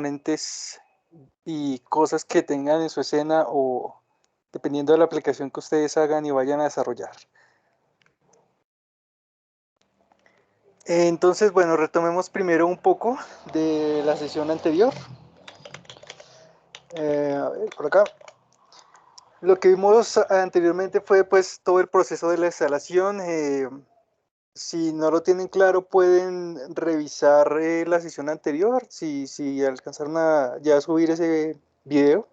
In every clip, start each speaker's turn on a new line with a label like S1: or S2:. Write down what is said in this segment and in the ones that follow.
S1: componentes y cosas que tengan en su escena o dependiendo de la aplicación que ustedes hagan y vayan a desarrollar. Entonces, bueno, retomemos primero un poco de la sesión anterior. A ver, por acá. Lo que vimos anteriormente fue pues todo el proceso de la instalación. Si no lo tienen claro, pueden revisar la sesión anterior, si alcanzaron a ya subir ese video,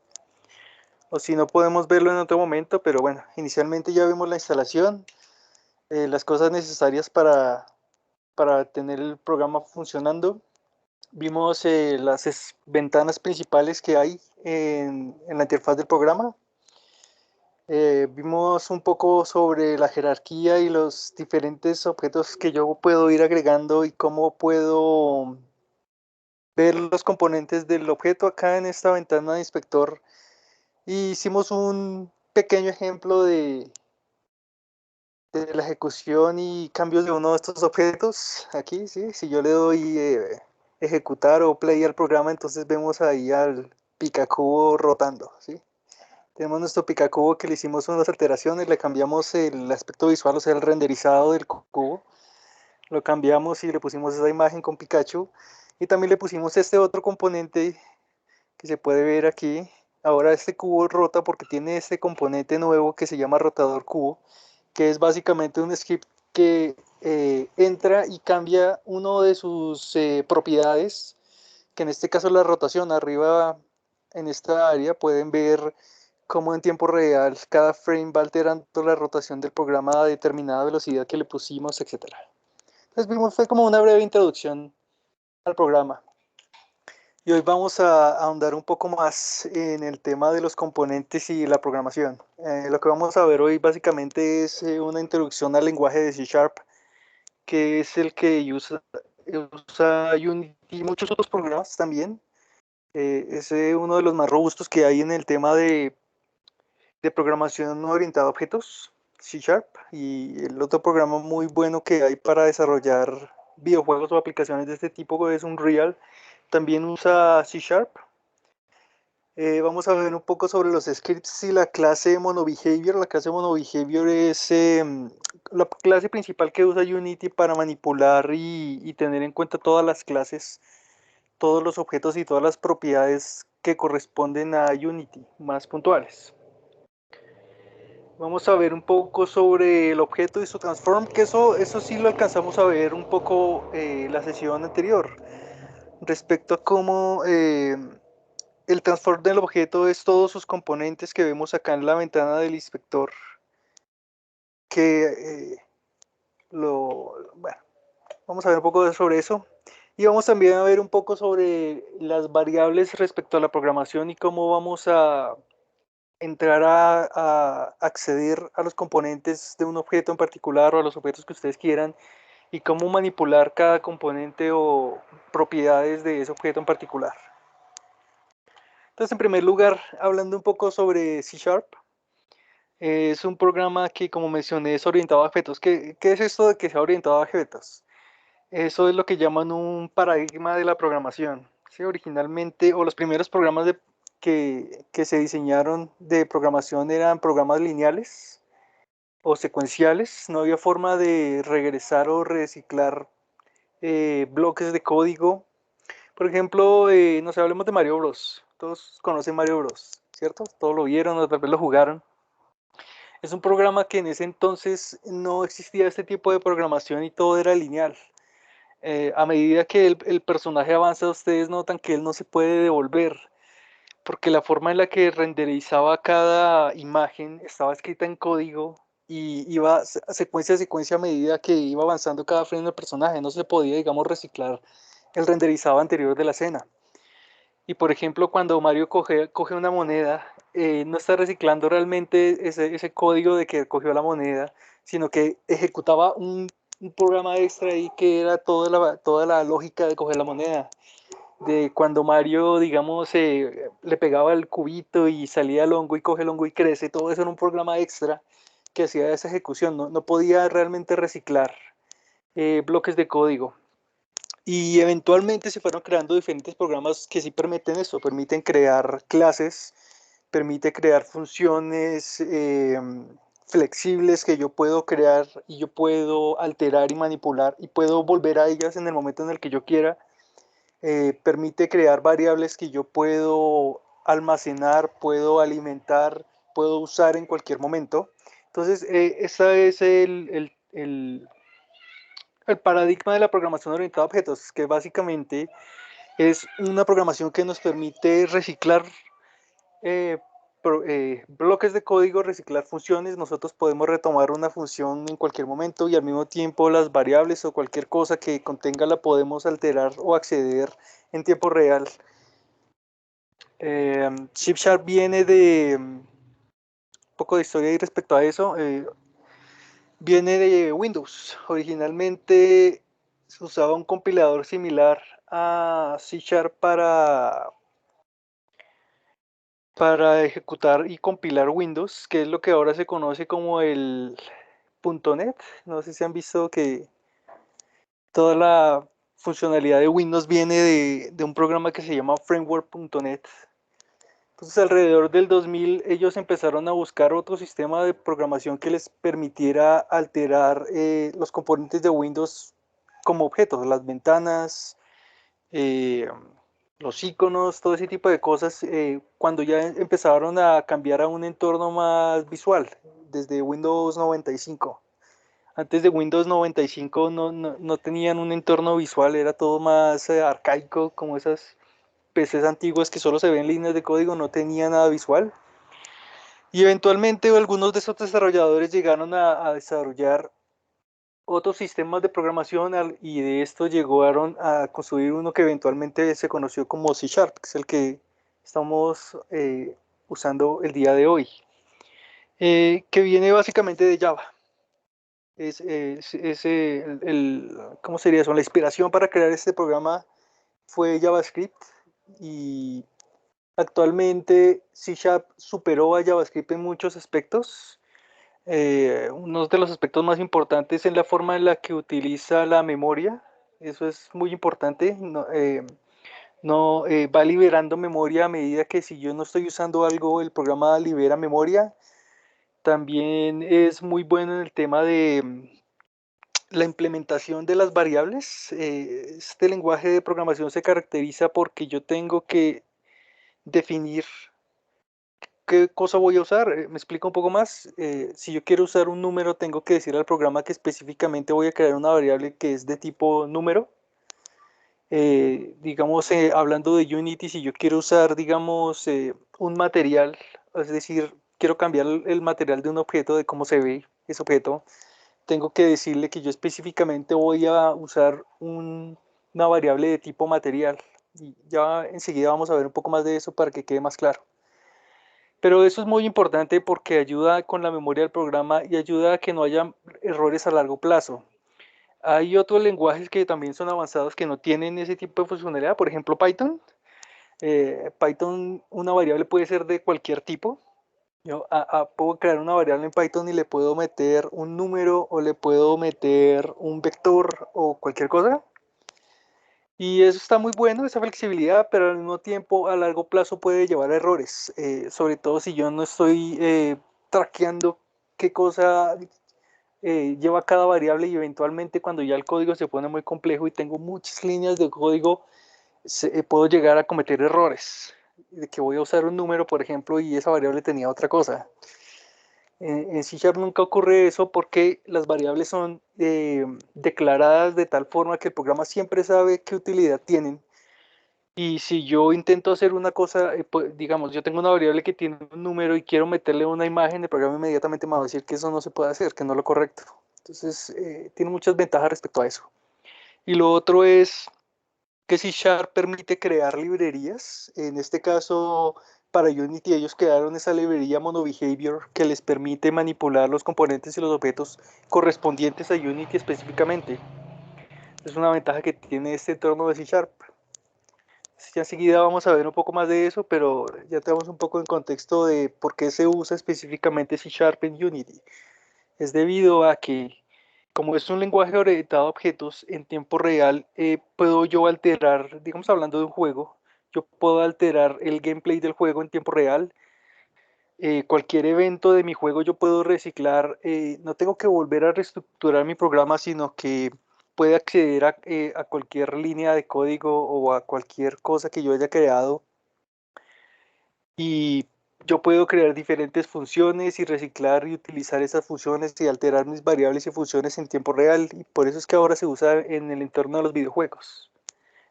S1: o si no podemos verlo en otro momento, pero bueno, inicialmente ya vimos la instalación, las cosas necesarias para tener el programa funcionando. Vimos las ventanas principales que hay en la interfaz del programa. Vimos un poco sobre la jerarquía y los diferentes objetos que yo puedo ir agregando y cómo puedo ver los componentes del objeto acá en esta ventana de inspector. Y hicimos un pequeño ejemplo de la ejecución y cambios de uno de estos objetos. Aquí, ¿sí? Si yo le doy ejecutar o play al programa, entonces vemos ahí al picacubo rotando, ¿sí? Tenemos nuestro picacubo que le hicimos unas alteraciones, le cambiamos el aspecto visual, o sea, el renderizado del cubo. Lo cambiamos y le pusimos esa imagen con Pikachu. Y también le pusimos este otro componente que se puede ver aquí. Ahora este cubo rota porque tiene este componente nuevo que se llama rotador cubo, que es básicamente un script que entra y cambia uno de sus propiedades, que en este caso es la rotación. Arriba en esta área pueden ver cómo en tiempo real cada frame va alterando la rotación del programa a determinada velocidad que le pusimos, etc. Entonces fue como una breve introducción al programa. Y hoy vamos a ahondar un poco más en el tema de los componentes y la programación. Lo que vamos a ver hoy básicamente es una introducción al lenguaje de C Sharp, que es el que usa Unity y muchos otros programas también. Es uno de los más robustos que hay en el tema de programación orientada a objetos, C Sharp, y el otro programa muy bueno que hay para desarrollar videojuegos o aplicaciones de este tipo es Unreal, también usa C Sharp. Vamos a ver un poco sobre los scripts y la clase MonoBehavior. La clase MonoBehavior es la clase principal que usa Unity para manipular y tener en cuenta todas las clases, todos los objetos y todas las propiedades que corresponden a Unity, más puntuales. Vamos a ver un poco sobre el objeto y su transform, que eso sí lo alcanzamos a ver un poco la sesión anterior, respecto a cómo el transform del objeto es todos sus componentes que vemos acá en la ventana del inspector, que bueno, vamos a ver un poco sobre eso. Y vamos también a ver un poco sobre las variables respecto a la programación y cómo vamos a entrar a acceder a los componentes de un objeto en particular o a los objetos que ustedes quieran y cómo manipular cada componente o propiedades de ese objeto en particular. Entonces, en primer lugar, hablando un poco sobre C Sharp, es un programa que, como mencioné, es orientado a objetos. ¿Qué es esto de que sea orientado a objetos? Eso es lo que llaman un paradigma de la programación. ¿Sí? Originalmente, o los primeros programas que se diseñaron de programación eran programas lineales o secuenciales. No había forma de regresar o reciclar bloques de código. Por ejemplo, no sé, hablemos de Mario Bros. Todos conocen Mario Bros, ¿cierto? Todos lo vieron o tal vez lo jugaron. Es un programa que en ese entonces no existía este tipo de programación y todo era lineal. A medida que el personaje avanza, ustedes notan que él no se puede devolver, porque la forma en la que renderizaba cada imagen estaba escrita en código y iba secuencia a secuencia a medida que iba avanzando cada frame del personaje. No se podía, digamos, reciclar el renderizado anterior de la escena. Y por ejemplo, cuando Mario coge una moneda, no está reciclando realmente ese código de que cogió la moneda, sino que ejecutaba un programa extra ahí que era toda la lógica de coger la moneda. De cuando Mario, digamos, le pegaba el cubito y salía el hongo y coge el hongo y crece, todo eso era un programa extra que hacía esa ejecución, no podía realmente reciclar bloques de código. Y eventualmente se fueron creando diferentes programas que sí permiten eso, permiten crear clases, permite crear funciones flexibles que yo puedo crear y yo puedo alterar y manipular y puedo volver a ellas en el momento en el que yo quiera. Permite crear variables que yo puedo almacenar, puedo alimentar, puedo usar en cualquier momento. Entonces, ese es el paradigma de la programación orientada a objetos, que básicamente es una programación que nos permite reciclar eh, bloques de código, reciclar funciones. Nosotros podemos retomar una función en cualquier momento y al mismo tiempo las variables o cualquier cosa que contenga la podemos alterar o acceder en tiempo real. Chip Sharp viene de un poco de historia y respecto a eso. Viene de Windows. Originalmente se usaba un compilador similar a C Sharp para ejecutar y compilar Windows, que es lo que ahora se conoce como el .NET. No sé si han visto que toda la funcionalidad de Windows viene de un programa que se llama Framework.net. Entonces, alrededor del 2000, ellos empezaron a buscar otro sistema de programación que les permitiera alterar los componentes de Windows como objetos, las ventanas, eh, los iconos, todo ese tipo de cosas, cuando ya empezaron a cambiar a un entorno más visual, desde Windows 95. Antes de Windows 95 no tenían un entorno visual, era todo más arcaico, como esas PCs antiguas que solo se ven líneas de código, no tenía nada visual. Y eventualmente algunos de esos desarrolladores llegaron a desarrollar otros sistemas de programación y de esto llegaron a construir uno que eventualmente se conoció como C Sharp, que es el que estamos usando el día de hoy, que viene básicamente de Java. ¿Cómo sería eso? La inspiración para crear este programa fue JavaScript y actualmente C Sharp superó a JavaScript en muchos aspectos. Uno de los aspectos más importantes es la forma en la que utiliza la memoria. Eso es muy importante. No, va liberando memoria a medida que si yo no estoy usando algo, el programa libera memoria. También es muy bueno en el tema de la implementación de las variables. Este lenguaje de programación se caracteriza porque yo tengo que definir qué cosa voy a usar. Me explico un poco más. Si yo quiero usar un número, tengo que decir al programa que específicamente voy a crear una variable que es de tipo número. Digamos, hablando de Unity, si yo quiero usar, digamos, un material, es decir, quiero cambiar el material de un objeto, de cómo se ve ese objeto, tengo que decirle que yo específicamente voy a usar una variable de tipo material. Y ya enseguida vamos a ver un poco más de eso para que quede más claro. Pero eso es muy importante porque ayuda con la memoria del programa y ayuda a que no haya errores a largo plazo. Hay otros lenguajes que también son avanzados que no tienen ese tipo de funcionalidad, por ejemplo Python. Python, una variable puede ser de cualquier tipo. Yo puedo crear una variable en Python y le puedo meter un número o le puedo meter un vector o cualquier cosa. Y eso está muy bueno, esa flexibilidad, pero al mismo tiempo a largo plazo puede llevar a errores, sobre todo si yo no estoy traqueando qué cosa lleva cada variable y eventualmente cuando ya el código se pone muy complejo y tengo muchas líneas de código, puedo llegar a cometer errores, de que voy a usar un número, por ejemplo, y esa variable tenía otra cosa. En C Sharp nunca ocurre eso porque las variables son declaradas de tal forma que el programa siempre sabe qué utilidad tienen. Y si yo intento hacer una cosa, pues, digamos, yo tengo una variable que tiene un número y quiero meterle una imagen, el programa inmediatamente me va a decir que eso no se puede hacer, que no es lo correcto. Entonces, tiene muchas ventajas respecto a eso. Y lo otro es que C Sharp permite crear librerías. En este caso, para Unity, ellos crearon esa librería MonoBehavior que les permite manipular los componentes y los objetos correspondientes a Unity específicamente. Es una ventaja que tiene este entorno de C Sharp. Ya enseguida vamos a ver un poco más de eso, pero ya tenemos un poco en contexto de por qué se usa específicamente C Sharp en Unity. Es debido a que como es un lenguaje orientado a objetos en tiempo real, puedo yo alterar, digamos hablando de un juego, yo puedo alterar el gameplay del juego en tiempo real. Cualquier evento de mi juego yo puedo reciclar, no tengo que volver a reestructurar mi programa, sino que puede acceder a cualquier línea de código o a cualquier cosa que yo haya creado y yo puedo crear diferentes funciones y reciclar y utilizar esas funciones y alterar mis variables y funciones en tiempo real. Y por eso es que ahora se usa en el entorno de los videojuegos.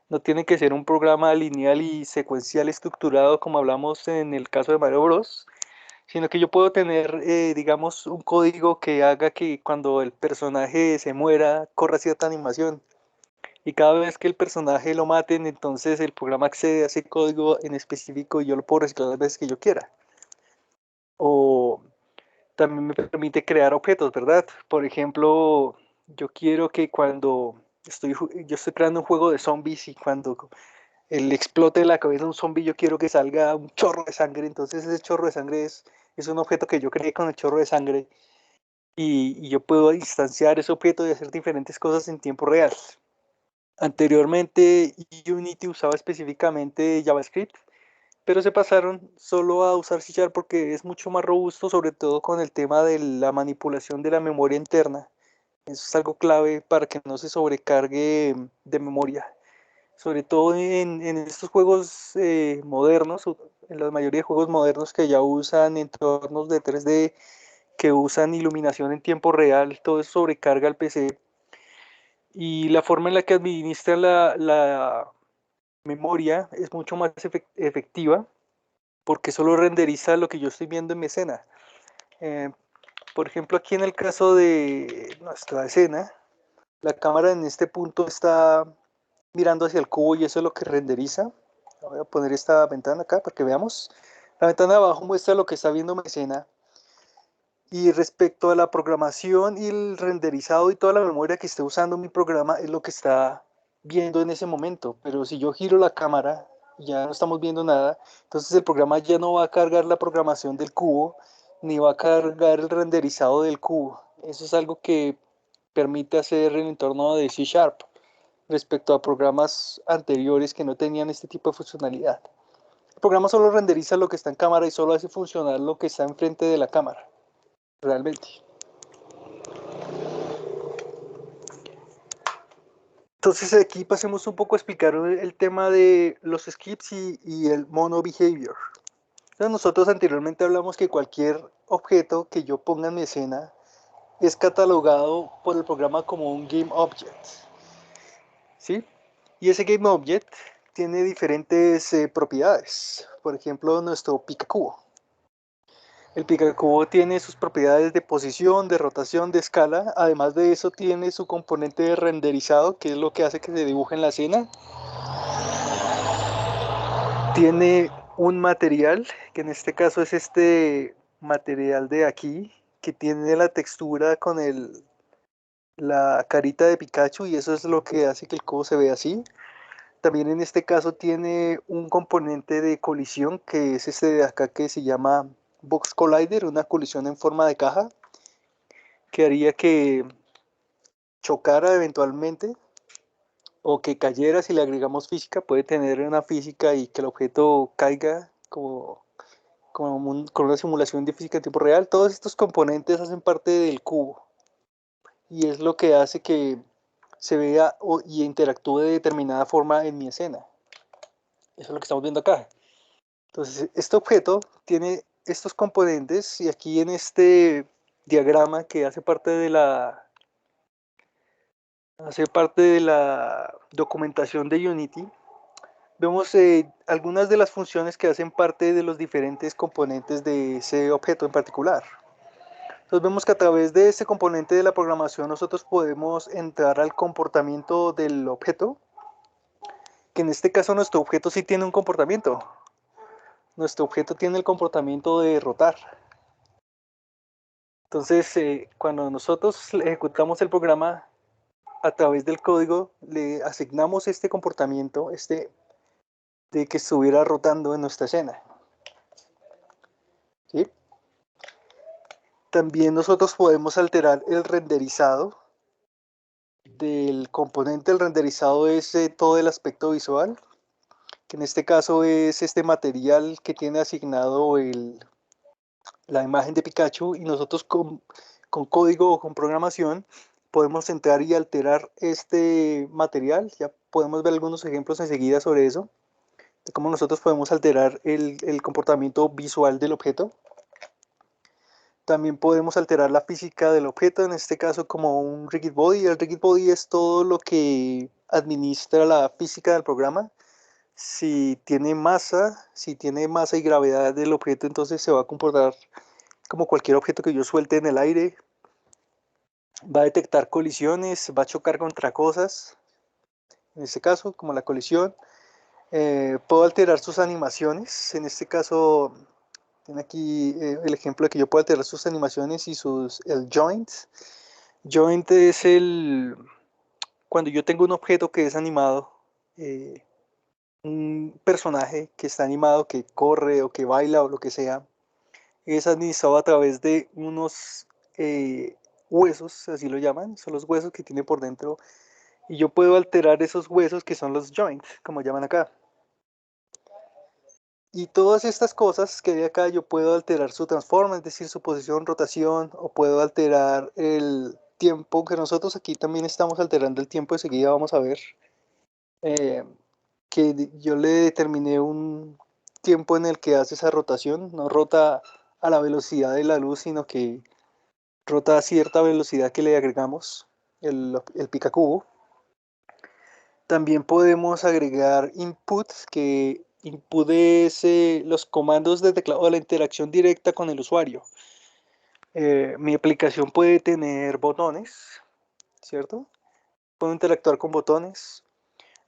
S1: No tiene que ser un programa lineal y secuencial estructurado como hablamos en el caso de Mario Bros, sino que yo puedo tener, digamos, un código que haga que cuando el personaje se muera corra cierta animación. Y cada vez que el personaje lo maten, entonces el programa accede a ese código en específico y yo lo puedo reciclar las veces que yo quiera. O también me permite crear objetos, ¿verdad? Por ejemplo, yo quiero que cuando yo estoy creando un juego de zombies y cuando el explote de la cabeza de un zombie, yo quiero que salga un chorro de sangre. Entonces ese chorro de sangre es un objeto que yo creé con el chorro de sangre y yo puedo instanciar ese objeto y hacer diferentes cosas en tiempo real. Anteriormente Unity usaba específicamente JavaScript, pero se pasaron solo a usar C Sharp porque es mucho más robusto, sobre todo con el tema de la manipulación de la memoria interna. Eso es algo clave para que no se sobrecargue de memoria. Sobre todo en estos juegos modernos, en la mayoría de juegos modernos que ya usan entornos de 3D, que usan iluminación en tiempo real, todo eso sobrecarga al PC. Y la forma en la que administra la memoria es mucho más efectiva porque solo renderiza lo que yo estoy viendo en mi escena. Eh, por ejemplo, aquí en el caso de nuestra escena, la cámara en este punto está mirando hacia el cubo y eso es lo que renderiza. Voy a poner esta ventana acá para que veamos. La ventana de abajo muestra lo que está viendo mi escena. Y respecto a la programación y el renderizado y toda la memoria que esté usando mi programa es lo que está viendo en ese momento. Pero si yo giro la cámara, ya no estamos viendo nada, entonces el programa ya no va a cargar la programación del cubo, ni va a cargar el renderizado del cubo. Eso es algo que permite hacer el entorno de C Sharp respecto a programas anteriores que no tenían este tipo de funcionalidad. El programa solo renderiza lo que está en cámara y solo hace funcionar lo que está enfrente de la cámara, realmente. Entonces aquí pasemos un poco a explicar el tema de los skips y el mono behavior. Entonces nosotros anteriormente hablamos que cualquier objeto que yo ponga en mi escena es catalogado por el programa como un game object, ¿sí? Y ese game object tiene diferentes propiedades. Por ejemplo, nuestro picacubo. El picacubo tiene sus propiedades de posición, de rotación, de escala. Además de eso, tiene su componente de renderizado, que es lo que hace que se dibuje en la escena. Tiene un material, que en este caso es este material de aquí, que tiene la textura con la carita de Pikachu y eso es lo que hace que el cubo se vea así. También en este caso tiene un componente de colisión, que es este de acá que se llama Box Collider, una colisión en forma de caja, que haría que chocara eventualmente o que cayera si le agregamos física, puede tener una física y que el objeto caiga con una simulación de física en tiempo real. Todos estos componentes hacen parte del cubo y es lo que hace que se vea y interactúe de determinada forma en mi escena. Eso es lo que estamos viendo acá. Entonces, este objeto tiene estos componentes y aquí en este diagrama que hace parte de la documentación de Unity, vemos algunas de las funciones que hacen parte de los diferentes componentes de ese objeto en particular. Entonces vemos que a través de este componente de la programación nosotros podemos entrar al comportamiento del objeto, que en este caso nuestro objeto sí tiene un comportamiento. Nuestro objeto tiene el comportamiento de rotar. Entonces, cuando nosotros ejecutamos el programa a través del código, le asignamos este comportamiento, de que estuviera rotando en nuestra escena. ¿Sí? También nosotros podemos alterar el renderizado. del componente del renderizado es todo el aspecto visual, que en este caso es este material que tiene asignado la imagen de Pikachu, y nosotros con código o con programación podemos entrar y alterar este material. Ya podemos ver algunos ejemplos enseguida sobre eso, de cómo nosotros podemos alterar el comportamiento visual del objeto. También podemos alterar la física del objeto, en este caso como un rigid body. El rigid body es todo lo que administra la física del programa. Si tiene masa y gravedad del objeto, entonces se va a comportar como cualquier objeto que yo suelte en el aire. Va a detectar colisiones, va a chocar contra cosas, en este caso como la colisión. Puedo alterar sus animaciones, en este caso tiene aquí el ejemplo de que yo puedo alterar sus animaciones y el joint. Joint es cuando yo tengo un objeto que es animado, eh, un personaje que está animado, que corre o que baila o lo que sea, es administrado a través de unos huesos, así lo llaman, son los huesos que tiene por dentro, y yo puedo alterar esos huesos que son los joints, como llaman acá. Y todas estas cosas que hay acá, yo puedo alterar su transform, es decir, su posición, rotación, o puedo alterar el tiempo, que nosotros aquí también estamos alterando el tiempo, enseguida vamos a ver, eh, que yo le determiné un tiempo en el que hace esa rotación, no rota a la velocidad de la luz, sino que rota a cierta velocidad que le agregamos, el picacubo. También podemos agregar inputs, que input es los comandos de teclado o la interacción directa con el usuario. Mi aplicación puede tener botones, ¿cierto? Puedo interactuar con botones.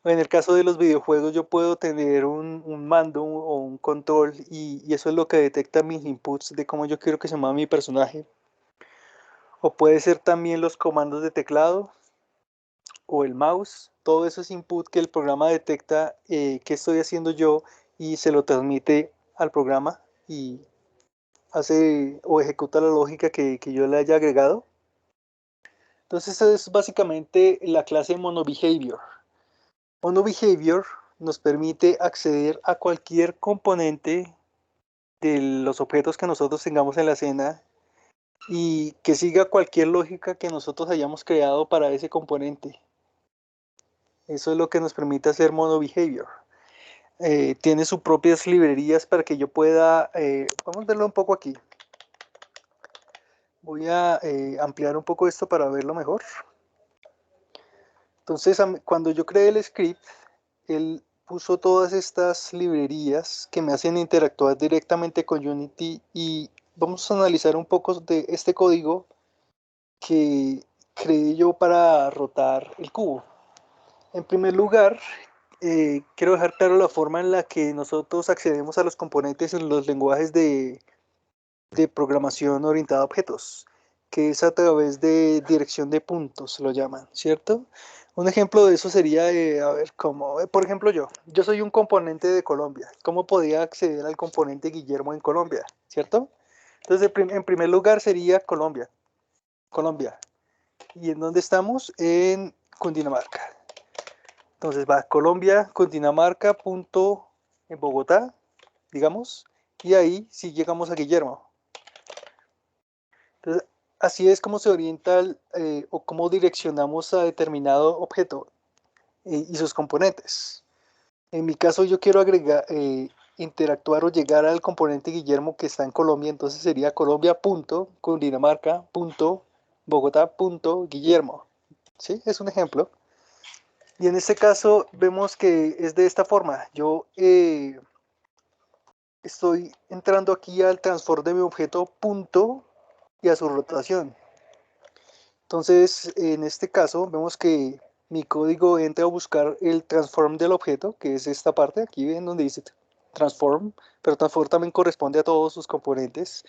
S1: En el caso de los videojuegos, yo puedo tener un mando o un control, y eso es lo que detecta mis inputs de cómo yo quiero que se mueva mi personaje. O puede ser también los comandos de teclado o el mouse. Todo eso es input que el programa detecta qué estoy haciendo yo, y se lo transmite al programa y hace o ejecuta la lógica que yo le haya agregado. Entonces, eso es básicamente la clase MonoBehavior. MonoBehavior nos permite acceder a cualquier componente de los objetos que nosotros tengamos en la escena y que siga cualquier lógica que nosotros hayamos creado para ese componente. Eso es lo que nos permite hacer MonoBehavior. Tiene sus propias librerías para que yo pueda, vamos a verlo un poco aquí. Voy a ampliar un poco esto para verlo mejor. Entonces, cuando yo creé el script, él puso todas estas librerías que me hacen interactuar directamente con Unity, y vamos a analizar un poco de este código que creé yo para rotar el cubo. En primer lugar, quiero dejar claro la forma en la que nosotros accedemos a los componentes en los lenguajes de programación orientada a objetos, que es a través de dirección de puntos, lo llaman, ¿cierto? Un ejemplo de eso sería, a ver, como, por ejemplo, yo soy un componente de Colombia. ¿Cómo podía acceder al componente Guillermo en Colombia, cierto? Entonces, en primer lugar sería Colombia, Colombia. ¿Y en dónde estamos? En Cundinamarca. Entonces va Colombia, Cundinamarca, punto en Bogotá, digamos, y ahí sí llegamos a Guillermo. Entonces, así es como se orienta o cómo direccionamos a determinado objeto y sus componentes. En mi caso, yo quiero agregar, interactuar o llegar al componente Guillermo que está en Colombia, entonces sería Colombia.Cundinamarca.Bogotá.Guillermo. ¿Sí? Es un ejemplo. Y en este caso vemos que es de esta forma. Yo estoy entrando aquí al transform de mi objeto punto y a su rotación. Entonces, en este caso, vemos que mi código entra a buscar el transform del objeto, que es esta parte, aquí ven donde dice transform, pero transform también corresponde a todos sus componentes,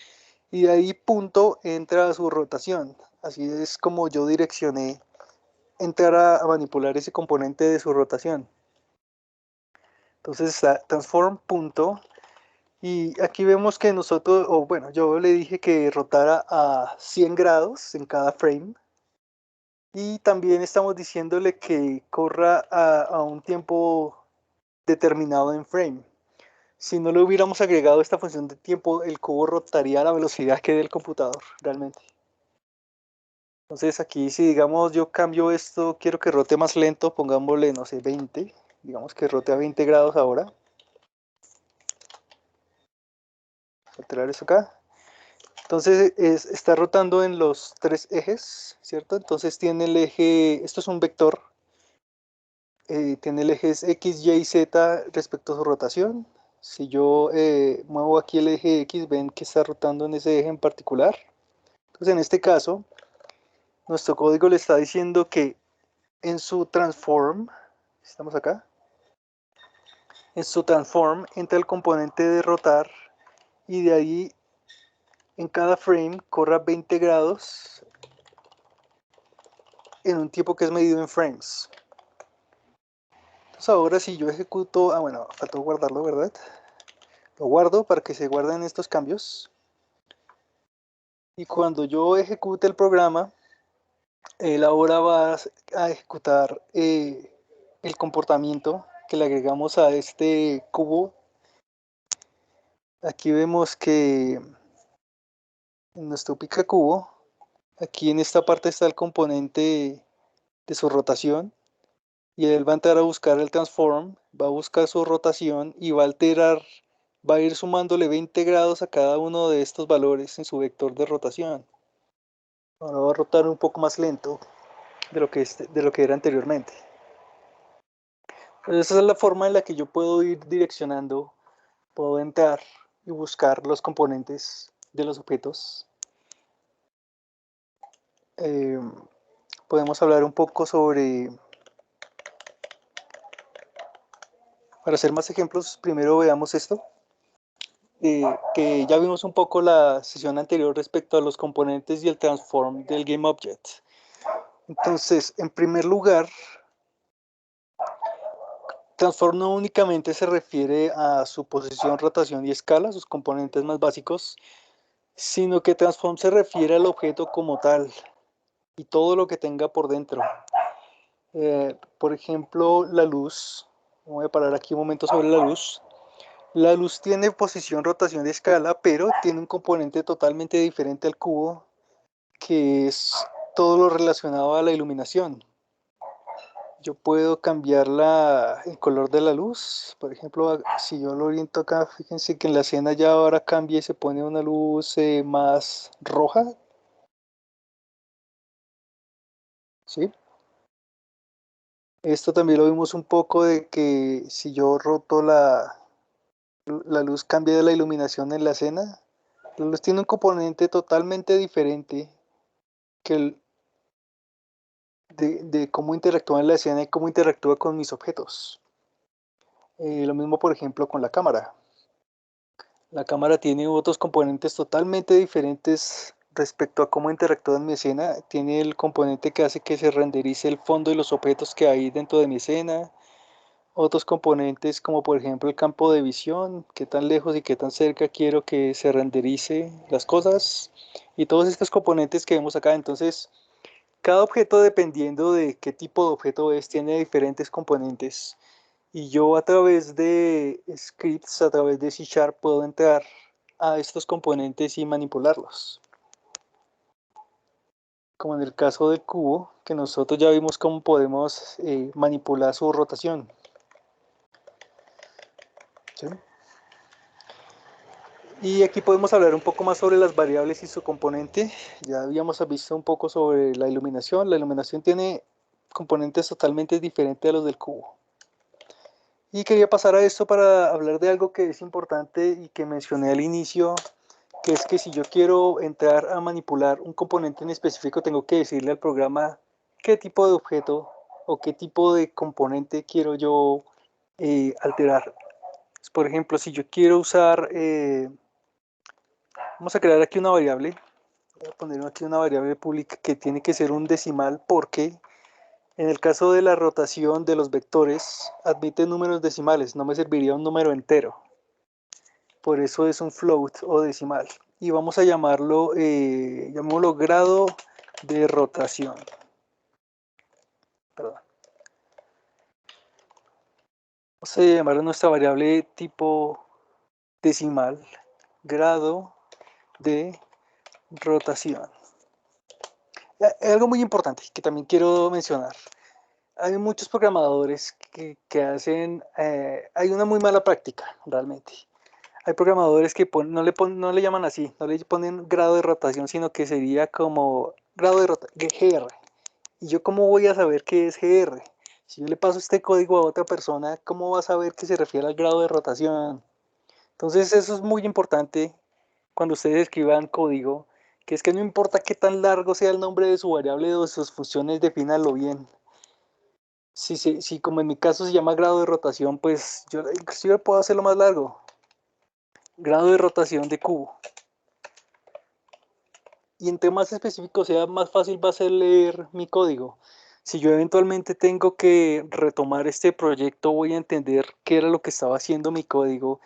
S1: y de ahí punto entra a su rotación. Así es como yo direccioné entrar a manipular ese componente de su rotación. Entonces está transform punto, y aquí vemos que nosotros, o bueno, yo le dije que rotara a 100 grados en cada frame. Y también estamos diciéndole que corra a un tiempo determinado en frame. Si no le hubiéramos agregado esta función de tiempo, el cubo rotaría a la velocidad que dé el computador, realmente. Entonces aquí si digamos yo cambio esto, quiero que rote más lento, pongámosle, no sé, 20. Digamos que rote a 20 grados ahora. Alterar eso acá. Entonces está rotando en los tres ejes, ¿cierto? Entonces tiene el eje, esto es un vector, tiene el eje X, Y, Z respecto a su rotación. Si yo muevo aquí el eje X, ven que está rotando en ese eje en particular. Entonces en este caso, nuestro código le está diciendo que en su transform, estamos acá, en su transform entra el componente de rotar y de ahí en cada frame corra 20 grados en un tiempo que es medido en frames. Entonces ahora si yo ejecuto, bueno, faltó guardarlo, ¿verdad? Lo guardo para que se guarden estos cambios. Y cuando yo ejecute el programa, él ahora va a ejecutar el comportamiento que le agregamos a este cubo. Aquí vemos que en nuestro pica cubo, aquí en esta parte está el componente de su rotación y él va a entrar a buscar el transform, va a buscar su rotación y va a alterar, va a ir sumándole 20 grados a cada uno de estos valores en su vector de rotación. Ahora va a rotar un poco más lento de lo que era anteriormente. Pues esa es la forma en la que yo puedo ir direccionando, puedo entrar y buscar los componentes de los objetos. Eh, Podemos hablar un poco sobre, para hacer más ejemplos, primero veamos esto, que ya vimos un poco la sesión anterior respecto a los componentes y el transform del GameObject. Entonces, en primer lugar, transform no únicamente se refiere a su posición, rotación y escala, sus componentes más básicos, sino que transform se refiere al objeto como tal y todo lo que tenga por dentro. Por ejemplo, la luz. Voy a parar aquí un momento sobre la luz. La luz tiene posición, rotación y escala, pero tiene un componente totalmente diferente al cubo, que es todo lo relacionado a la iluminación. Yo puedo cambiar el color de la luz. Por ejemplo, si yo lo oriento acá, fíjense que en la escena ya ahora cambia y se pone una luz más roja, ¿sí? Esto también lo vimos un poco de que si yo roto la luz cambia de la iluminación en la escena. La luz tiene un componente totalmente diferente que de cómo interactúa en la escena y cómo interactúa con mis objetos. Lo mismo, por ejemplo, con la cámara. La cámara tiene otros componentes totalmente diferentes respecto a cómo interactúa en mi escena. Tiene el componente que hace que se renderice el fondo y los objetos que hay dentro de mi escena. Otros componentes como por ejemplo el campo de visión, qué tan lejos y qué tan cerca quiero que se renderice las cosas. Y todos estos componentes que vemos acá. Entonces, cada objeto, dependiendo de qué tipo de objeto es, tiene diferentes componentes. Y yo a través de scripts, a través de C Sharp, puedo entrar a estos componentes y manipularlos. Como en el caso del cubo, que nosotros ya vimos cómo podemos manipular su rotación. ¿Sí? Y aquí podemos hablar un poco más sobre las variables y su componente. Ya habíamos visto un poco sobre la iluminación. La iluminación tiene componentes totalmente diferentes a los del cubo. Y quería pasar a esto para hablar de algo que es importante y que mencioné al inicio, que es que si yo quiero entrar a manipular un componente en específico, tengo que decirle al programa qué tipo de objeto o qué tipo de componente quiero yo alterar. Por ejemplo, si yo quiero usar, vamos a crear aquí una variable, voy a poner aquí una variable pública que tiene que ser un decimal porque en el caso de la rotación de los vectores admite números decimales, no me serviría un número entero. Por eso es un float o decimal. Y vamos a llamarlo, llamémoslo grado de rotación. Perdón. Vamos a llamar a nuestra variable tipo decimal grado de rotación. Hay algo muy importante que también quiero mencionar. Hay muchos programadores que hacen, hay una muy mala práctica realmente. Hay programadores que no le llaman así, no le ponen grado de rotación, sino que sería como grado de rotación, GR. ¿Y yo cómo voy a saber qué es GR? Si yo le paso este código a otra persona, ¿cómo va a saber que se refiere al grado de rotación? Entonces eso es muy importante cuando ustedes escriban código, que es que no importa qué tan largo sea el nombre de su variable o de sus funciones, defínalo bien. Si como en mi caso se llama grado de rotación, pues yo inclusive puedo hacerlo más largo. Grado de rotación de cubo. Y entre más específico sea, más fácil va a ser leer mi código. Si yo eventualmente tengo que retomar este proyecto, voy a entender qué era lo que estaba haciendo mi código.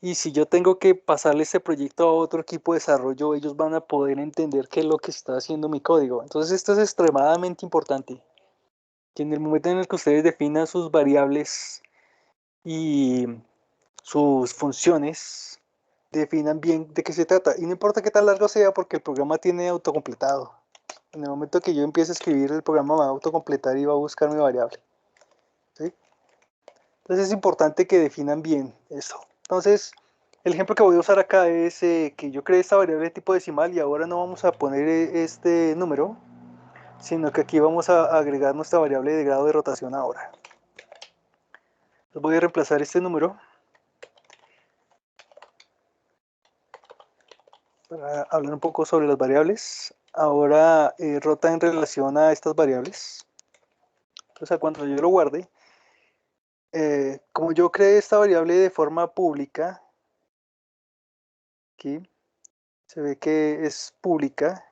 S1: Y si yo tengo que pasarle este proyecto a otro equipo de desarrollo, ellos van a poder entender qué es lo que está haciendo mi código. Entonces esto es extremadamente importante. Que en el momento en el que ustedes definan sus variables y sus funciones, definan bien de qué se trata. Y no importa qué tan largo sea, porque el programa tiene autocompletado. En el momento que yo empiece a escribir, el programa va a autocompletar y va a buscar mi variable. ¿Sí? Entonces es importante que definan bien esto. Entonces, el ejemplo que voy a usar acá es que yo creé esta variable de tipo decimal y ahora no vamos a poner este número, sino que aquí vamos a agregar nuestra variable de grado de rotación ahora. Entonces voy a reemplazar este número para hablar un poco sobre las variables. Ahora rota en relación a estas variables. Entonces cuando yo lo guarde, como yo creé esta variable de forma pública, aquí se ve que es pública.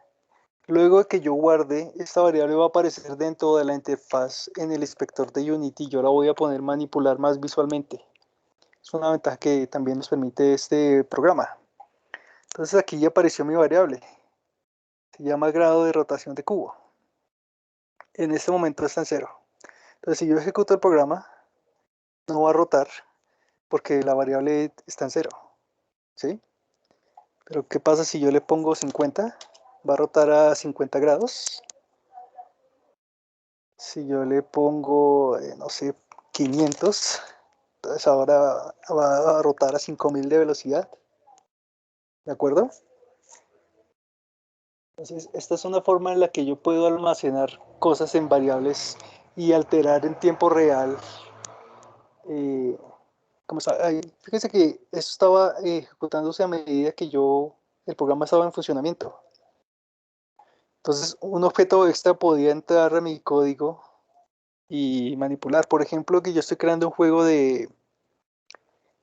S1: Luego de que yo guarde, esta variable va a aparecer dentro de la interfaz en el inspector de Unity. Yo la voy a poder manipular más visualmente. Es una ventaja que también nos permite este programa. Entonces aquí ya apareció mi variable. Se llama grado de rotación de cubo. En este momento está en 0. Entonces si yo ejecuto el programa, no va a rotar porque la variable está en 0. ¿Sí? Pero ¿qué pasa si yo le pongo 50? Va a rotar a 50 grados. Si yo le pongo, no sé, 500, entonces ahora va a rotar a 5000 de velocidad. ¿De acuerdo? Entonces, esta es una forma en la que yo puedo almacenar cosas en variables y alterar en tiempo real. eh, Fíjense que esto estaba ejecutándose a medida que el programa estaba en funcionamiento. Entonces, un objeto extra podía entrar a mi código y manipular. Por ejemplo, que yo estoy creando un juego de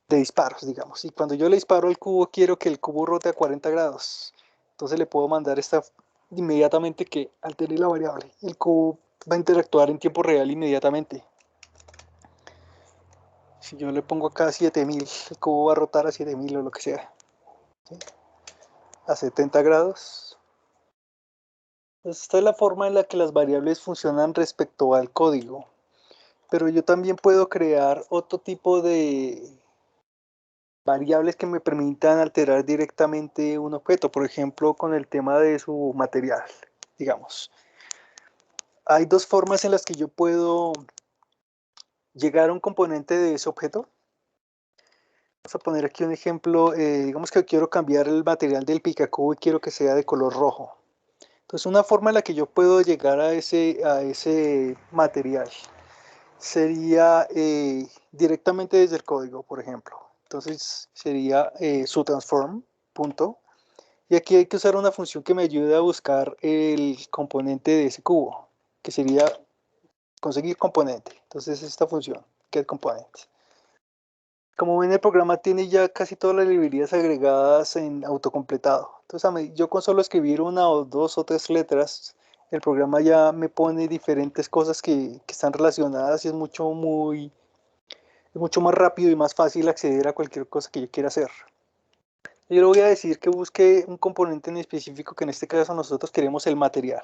S1: disparos, digamos. Y cuando yo le disparo al cubo, quiero que el cubo rote a 40 grados. Entonces le puedo mandar esta inmediatamente que altere la variable. El cubo va a interactuar en tiempo real inmediatamente. Si yo le pongo acá 7000, el cubo va a rotar a 7000 o lo que sea. ¿Sí? A 70 grados. Entonces, esta es la forma en la que las variables funcionan respecto al código. Pero yo también puedo crear otro tipo de variables que me permitan alterar directamente un objeto, por ejemplo, con el tema de su material, digamos. Hay dos formas en las que yo puedo llegar a un componente de ese objeto. Vamos a poner aquí un ejemplo, digamos que quiero cambiar el material del Picacubo y quiero que sea de color rojo. Entonces, una forma en la que yo puedo llegar a ese material sería directamente desde el código, por ejemplo. Entonces, sería su transform, punto. Y aquí hay que usar una función que me ayude a buscar el componente de ese cubo, que sería conseguir componente. Entonces esta función, get component. Como ven, el programa tiene ya casi todas las librerías agregadas en autocompletado. Entonces yo con solo escribir una o dos o tres letras, el programa ya me pone diferentes cosas que están relacionadas y es mucho más rápido y más fácil acceder a cualquier cosa que yo quiera hacer. Yo le voy a decir que busque un componente en específico, que en este caso nosotros queremos el material.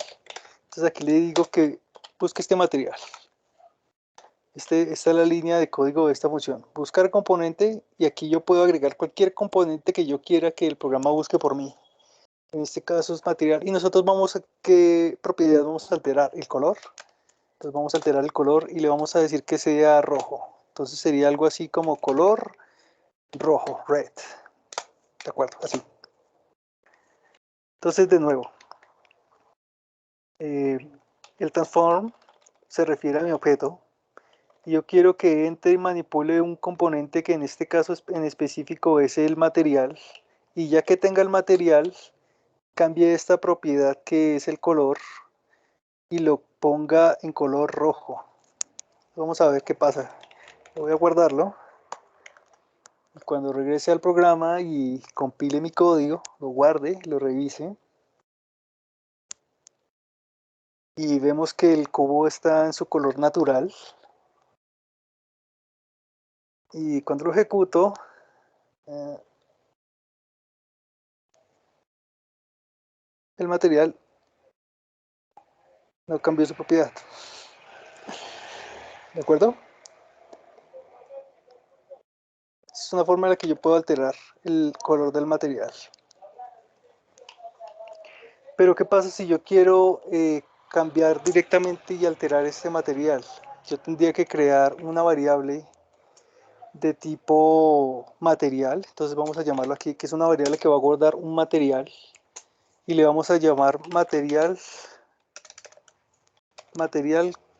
S1: Entonces aquí le digo que busque este material. Esta es la línea de código de esta función. Buscar componente y aquí yo puedo agregar cualquier componente que yo quiera que el programa busque por mí. En este caso es material y nosotros vamos a qué propiedad vamos a alterar, el color. Entonces vamos a alterar el color y le vamos a decir que sea rojo. Entonces sería algo así como color rojo, red. De acuerdo, así. Entonces de nuevo, eh, el transform se refiere a mi objeto. Y yo quiero que entre y manipule un componente que en este caso en específico es el material. Y ya que tenga el material, cambie esta propiedad que es el color y lo ponga en color rojo. Vamos a ver qué pasa. Voy a guardarlo. Y cuando regrese al programa y compile mi código, lo guarde, lo revise. Y vemos que el cubo está en su color natural. Y cuando lo ejecuto, eh, el material no cambió su propiedad. ¿De acuerdo? Es una forma en la que yo puedo alterar el color del material. Pero ¿qué pasa si yo quiero cambiar directamente y alterar este material? Yo tendría que crear una variable de tipo material. Entonces vamos a llamarlo aquí, que es una variable que va a guardar un material. Y le vamos a llamar material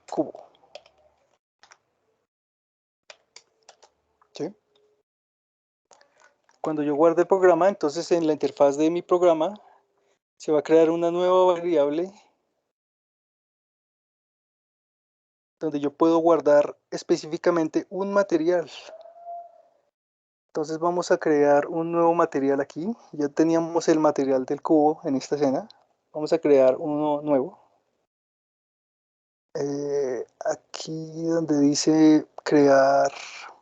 S1: cubo. ¿Sí? Cuando yo guarde el programa, entonces en la interfaz de mi programa se va a crear una nueva variable donde yo puedo guardar específicamente un material. Entonces vamos a crear un nuevo material aquí. Ya teníamos el material del cubo en esta escena. Vamos a crear uno nuevo. Aquí donde dice crear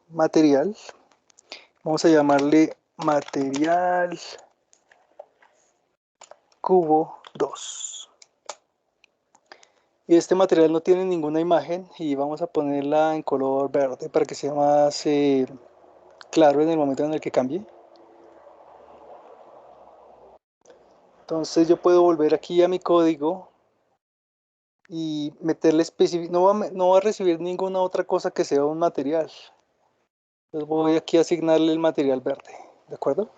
S1: material, vamos a llamarle material cubo 2. Y este material no tiene ninguna imagen y vamos a ponerla en color verde para que sea más claro en el momento en el que cambie. Entonces yo puedo volver aquí a mi código y meterle específico, no va a recibir ninguna otra cosa que sea un material. Entonces voy aquí a asignarle el material verde, ¿de acuerdo?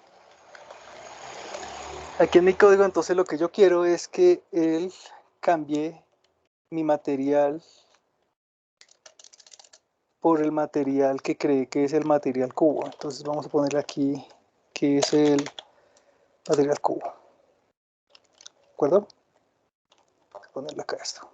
S1: Aquí en mi código entonces lo que yo quiero es que él cambie mi material por el material que cree que es el material cubo. Entonces vamos a poner aquí que es el material cubo, ¿de acuerdo? Voy a ponerle acá esto.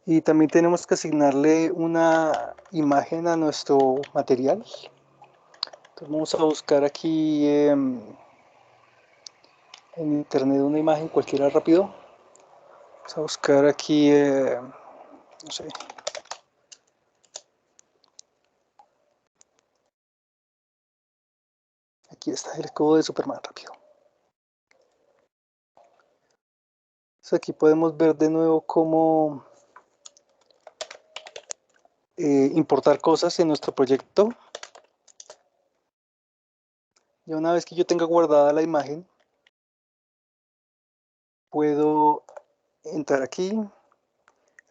S1: Y también tenemos que asignarle una imagen a nuestro material. Entonces vamos a buscar aquí en internet una imagen cualquiera rápido. Vamos a buscar aquí, no sé, aquí está el escudo de Superman rápido. Entonces aquí podemos ver de nuevo cómo importar cosas en nuestro proyecto. Y una vez que yo tenga guardada la imagen, puedo entrar aquí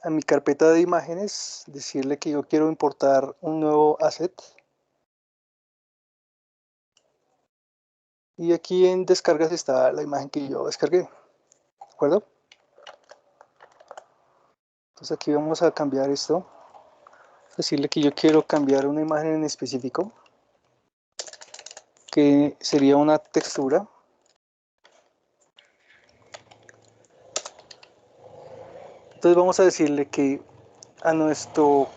S1: a mi carpeta de imágenes, decirle que yo quiero importar un nuevo asset. Y aquí en descargas está la imagen que yo descargué, ¿de acuerdo? Entonces aquí vamos a cambiar esto, decirle que yo quiero cambiar una imagen en específico, que sería una textura. Entonces vamos a decirle que a nuestro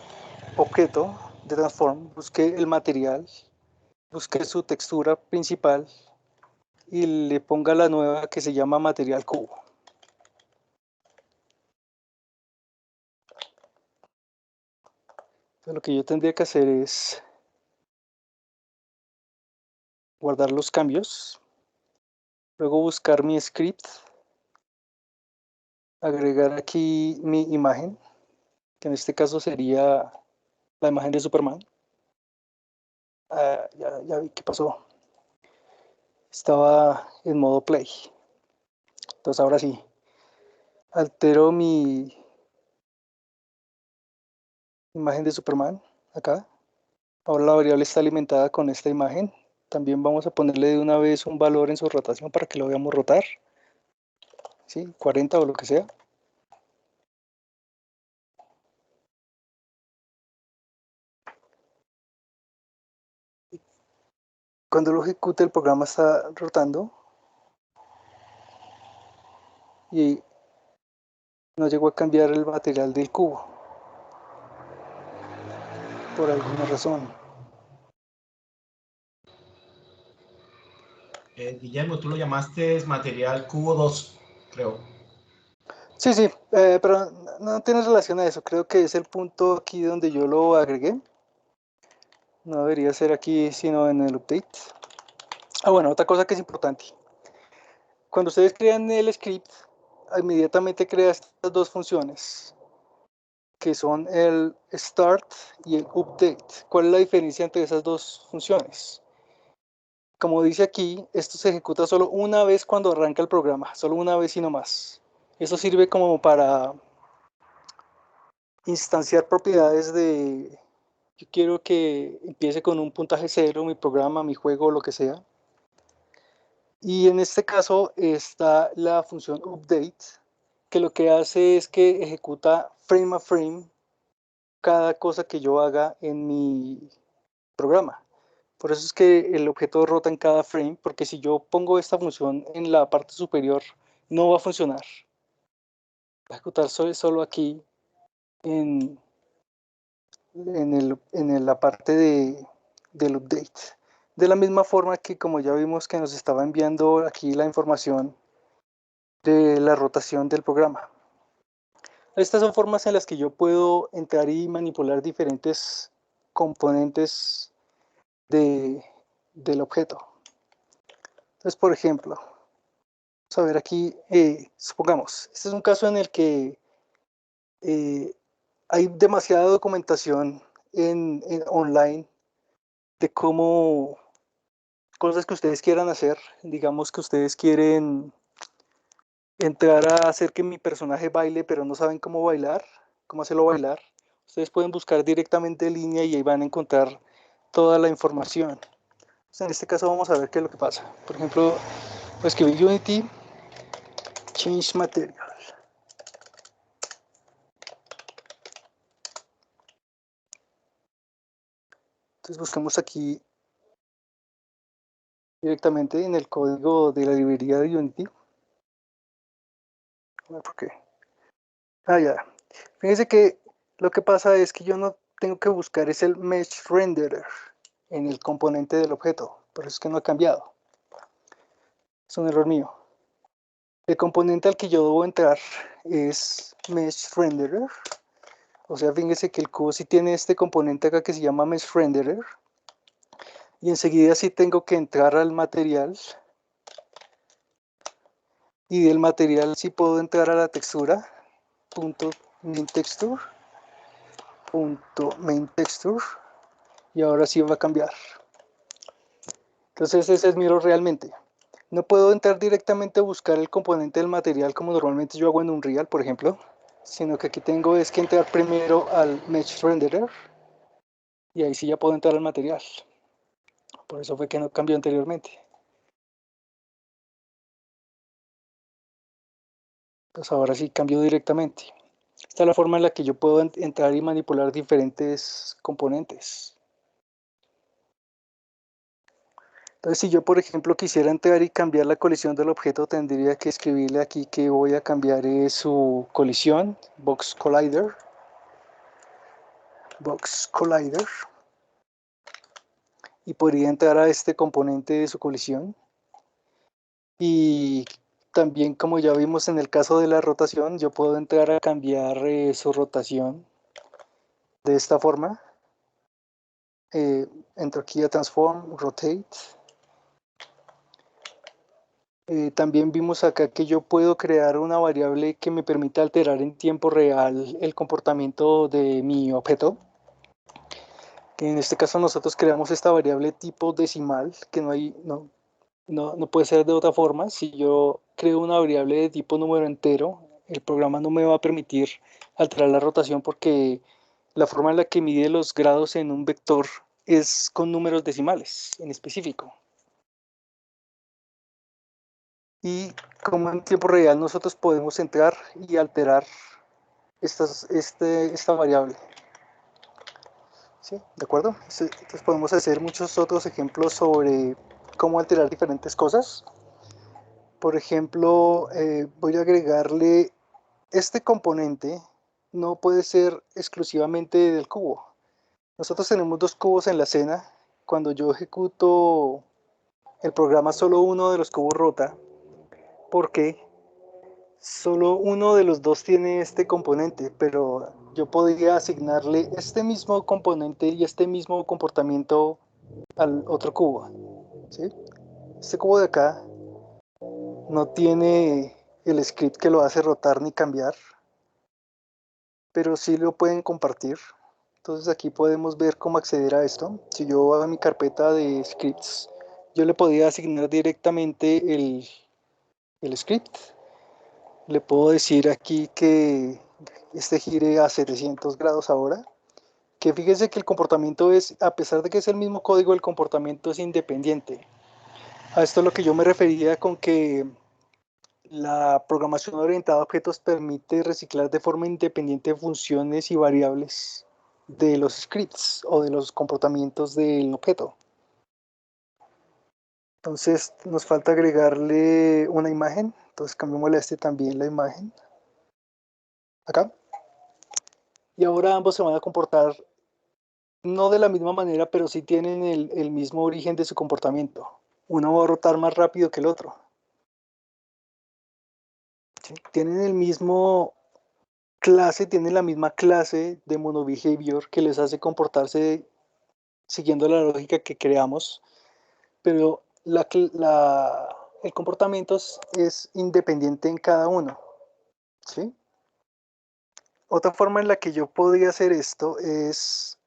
S1: objeto de transform busque el material, busque su textura principal y le ponga la nueva que se llama material cubo. Entonces lo que yo tendría que hacer es guardar los cambios, luego buscar mi script, agregar aquí mi imagen, que en este caso sería la imagen de Superman. Ya vi qué pasó. Estaba en modo play. Entonces ahora sí, altero mi imagen de Superman acá. Ahora la variable está alimentada con esta imagen. También vamos a ponerle de una vez un valor en su rotación para que lo veamos rotar. ¿Sí? 40 o lo que sea. Cuando lo ejecute el programa está rotando y no llegó a cambiar el material del cubo por alguna razón.
S2: Guillermo, tú lo llamaste material cubo 2, creo.
S1: Sí, sí, pero no tiene relación a eso. Creo que es el punto aquí donde yo lo agregué. No debería ser aquí, sino en el update. Ah, bueno, otra cosa que es importante. Cuando ustedes crean el script, inmediatamente crea estas dos funciones, que son el start y el update. ¿Cuál es la diferencia entre esas dos funciones? Como dice aquí, esto se ejecuta solo una vez cuando arranca el programa, solo una vez y no más. Eso sirve como para instanciar propiedades de, yo quiero que empiece con un puntaje cero, mi programa, mi juego, lo que sea. Y en este caso está la función update, que lo que hace es que ejecuta frame a frame cada cosa que yo haga en mi programa. Por eso es que el objeto rota en cada frame, porque si yo pongo esta función en la parte superior, no va a funcionar. Va a ejecutar solo aquí en, la parte del update. De la misma forma que como ya vimos que nos estaba enviando aquí la información de la rotación del programa. Estas son formas en las que yo puedo entrar y manipular diferentes componentes del objeto. Entonces, por ejemplo, vamos a ver aquí, supongamos, este es un caso en el que eh, hay demasiada documentación online de cómo cosas que ustedes quieran hacer. Digamos que ustedes quieren entrar a hacer que mi personaje baile, pero no saben cómo bailar, cómo hacerlo bailar. Ustedes pueden buscar directamente en línea y ahí van a encontrar toda la información. Entonces, en este caso vamos a ver qué es lo que pasa. Por ejemplo, voy a escribir Unity, Change Material. Entonces buscamos aquí directamente en el código de la librería de Unity. ¿Por qué? Ah, ya. Fíjense que lo que pasa es que yo no tengo que buscar es el Mesh Renderer en el componente del objeto. Por eso es que no ha cambiado. Es un error mío. El componente al que yo debo entrar es Mesh Renderer. O sea, fíjense que el cubo sí tiene este componente acá que se llama Mesh Renderer. Y enseguida sí tengo que entrar al material. Y del material sí puedo entrar a la textura. Punto main texture. Punto main texture. Y ahora sí va a cambiar. Entonces ese es mi error realmente. No puedo entrar directamente a buscar el componente del material como normalmente yo hago en Unreal, por ejemplo, sino que aquí tengo es que entrar primero al Mesh Renderer y ahí sí ya puedo entrar al material. Por eso fue que no cambió anteriormente. Pues ahora sí cambió directamente. Esta es la forma en la que yo puedo entrar y manipular diferentes componentes. Entonces, si yo, por ejemplo, quisiera entrar y cambiar la colisión del objeto, tendría que escribirle aquí que voy a cambiar su colisión, Box Collider. Box Collider. Y podría entrar a este componente de su colisión. Y también, como ya vimos en el caso de la rotación, yo puedo entrar a cambiar su rotación de esta forma. Entro aquí a Transform, Rotate. También vimos acá que yo puedo crear una variable que me permita alterar en tiempo real el comportamiento de mi objeto. En este caso nosotros creamos esta variable tipo decimal, que no puede ser de otra forma. Si yo creo una variable de tipo número entero, el programa no me va a permitir alterar la rotación porque la forma en la que mide los grados en un vector es con números decimales en específico. Y como en tiempo real nosotros podemos entrar y alterar esta variable. ¿Sí? ¿De acuerdo? Entonces podemos hacer muchos otros ejemplos sobre cómo alterar diferentes cosas. Por ejemplo, voy a agregarle este componente, no puede ser exclusivamente del cubo. Nosotros tenemos dos cubos en la escena. Cuando yo ejecuto el programa, solo uno de los cubos rota, porque solo uno de los dos tiene este componente, pero yo podría asignarle este mismo componente y este mismo comportamiento al otro cubo. ¿Sí? Este cubo de acá no tiene el script que lo hace rotar ni cambiar, pero sí lo pueden compartir. Entonces aquí podemos ver cómo acceder a esto. Si yo hago mi carpeta de scripts, yo le podría asignar directamente el script. Le puedo decir aquí que este gire a 700 grados ahora. Que fíjense que el comportamiento es, a pesar de que es el mismo código, el comportamiento es independiente. A esto es lo que yo me refería con que la programación orientada a objetos permite reciclar de forma independiente funciones y variables de los scripts o de los comportamientos del objeto. Entonces nos falta agregarle una imagen. Entonces cambiémosle a este también la imagen. Acá. Y ahora ambos se van a comportar no de la misma manera, pero sí tienen el mismo origen de su comportamiento. Uno va a rotar más rápido que el otro. ¿Sí? Tienen el mismo clase, tienen la misma clase de monobehavior que les hace comportarse siguiendo la lógica que creamos, pero el comportamiento es independiente en cada uno. ¿Sí? Otra forma en la que yo podría hacer esto es,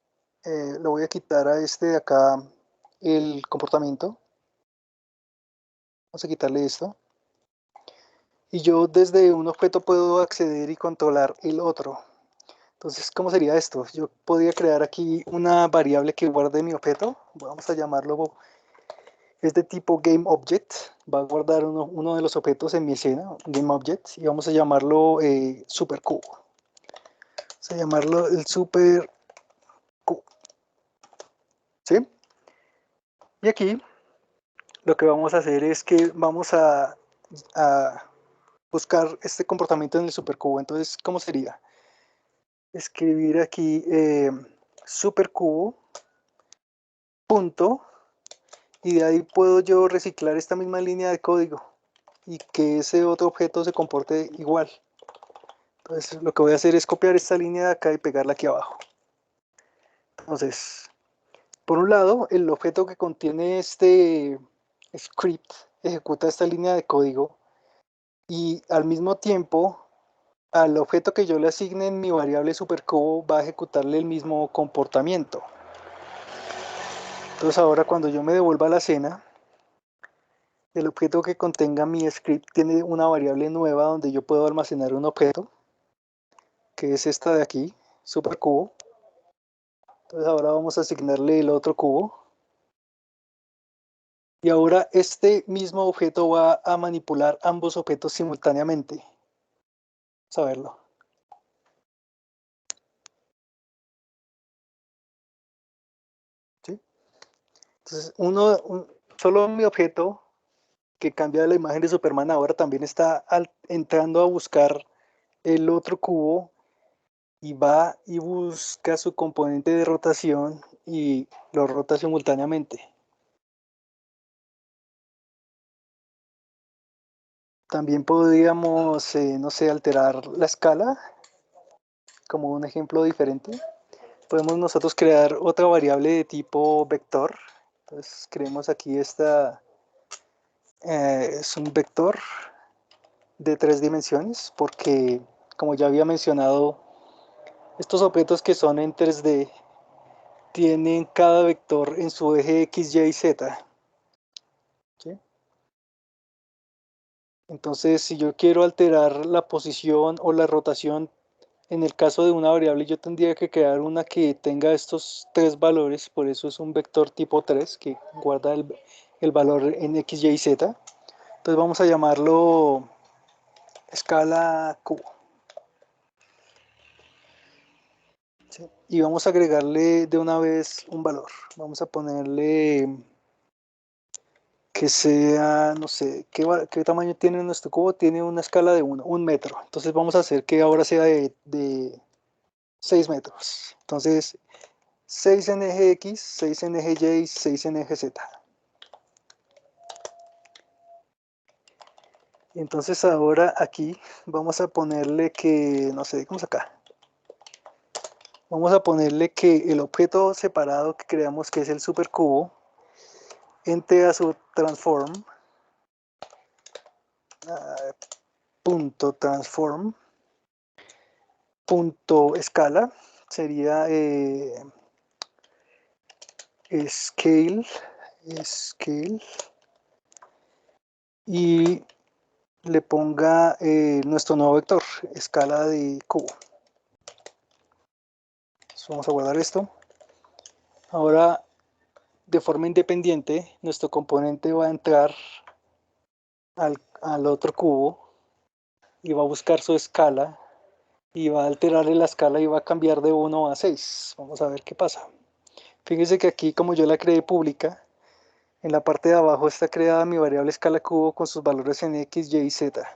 S1: le voy a quitar a este de acá el comportamiento. Vamos a quitarle esto. Y yo desde un objeto puedo acceder y controlar el otro. Entonces, ¿cómo sería esto? Yo podría crear aquí una variable que guarde mi objeto. Vamos a llamarlo, es de tipo GameObject. Va a guardar uno de los objetos en mi escena, GameObject, y vamos a llamarlo SuperQ. Vamos a llamarlo el SuperQ. ¿Sí? Y aquí lo que vamos a hacer es que vamos a buscar este comportamiento en el supercubo. Entonces, ¿cómo sería? Escribir aquí supercubo punto, y de ahí puedo yo reciclar esta misma línea de código y que ese otro objeto se comporte igual. Entonces lo que voy a hacer es copiar esta línea de acá y pegarla aquí abajo. Entonces, por un lado, el objeto que contiene este script ejecuta esta línea de código y al mismo tiempo al objeto que yo le asigne en mi variable supercubo va a ejecutarle el mismo comportamiento. Entonces ahora cuando yo me devuelva a la escena, el objeto que contenga mi script tiene una variable nueva donde yo puedo almacenar un objeto, que es esta de aquí, supercubo. Entonces ahora vamos a asignarle el otro cubo. Y ahora este mismo objeto va a manipular ambos objetos simultáneamente. Vamos a verlo. ¿Sí? Entonces solo mi objeto que cambia la imagen de Superman ahora también está entrando a buscar el otro cubo y va y busca su componente de rotación y lo rota simultáneamente. También podríamos, no sé, alterar la escala como un ejemplo diferente. Podemos nosotros crear otra variable de tipo vector. Entonces creemos aquí Es un vector de 3 dimensiones porque, como ya había mencionado, estos objetos que son en 3D tienen cada vector en su eje X, Y y Z. ¿Sí? Entonces, si yo quiero alterar la posición o la rotación, en el caso de una variable, yo tendría que crear una que tenga estos 3 valores, por eso es un vector tipo 3 que guarda el valor en X, Y y Z. Entonces vamos a llamarlo escala Q. ¿Sí? Y vamos a agregarle de una vez un valor. Vamos a ponerle que sea, no sé, ¿qué tamaño tiene nuestro cubo? Tiene una escala de 1 metro. Entonces vamos a hacer que ahora sea de 6 metros. Entonces, 6 en eje X, 6 en eje Y, 6 en eje Z. Entonces ahora aquí vamos a ponerle que, no sé, digamos acá. Vamos a ponerle que el objeto separado que creamos que es el supercubo, entre a su transform, punto transform, punto escala, sería scale, scale, y le ponga nuestro nuevo vector, escala de cubo. Entonces vamos a guardar esto. Ahora, de forma independiente, nuestro componente va a entrar al otro cubo y va a buscar su escala y va a alterarle la escala y va a cambiar de 1 a 6. Vamos a ver qué pasa. Fíjense que aquí, como yo la creé pública, en la parte de abajo está creada mi variable escala cubo con sus valores en X, Y y Z.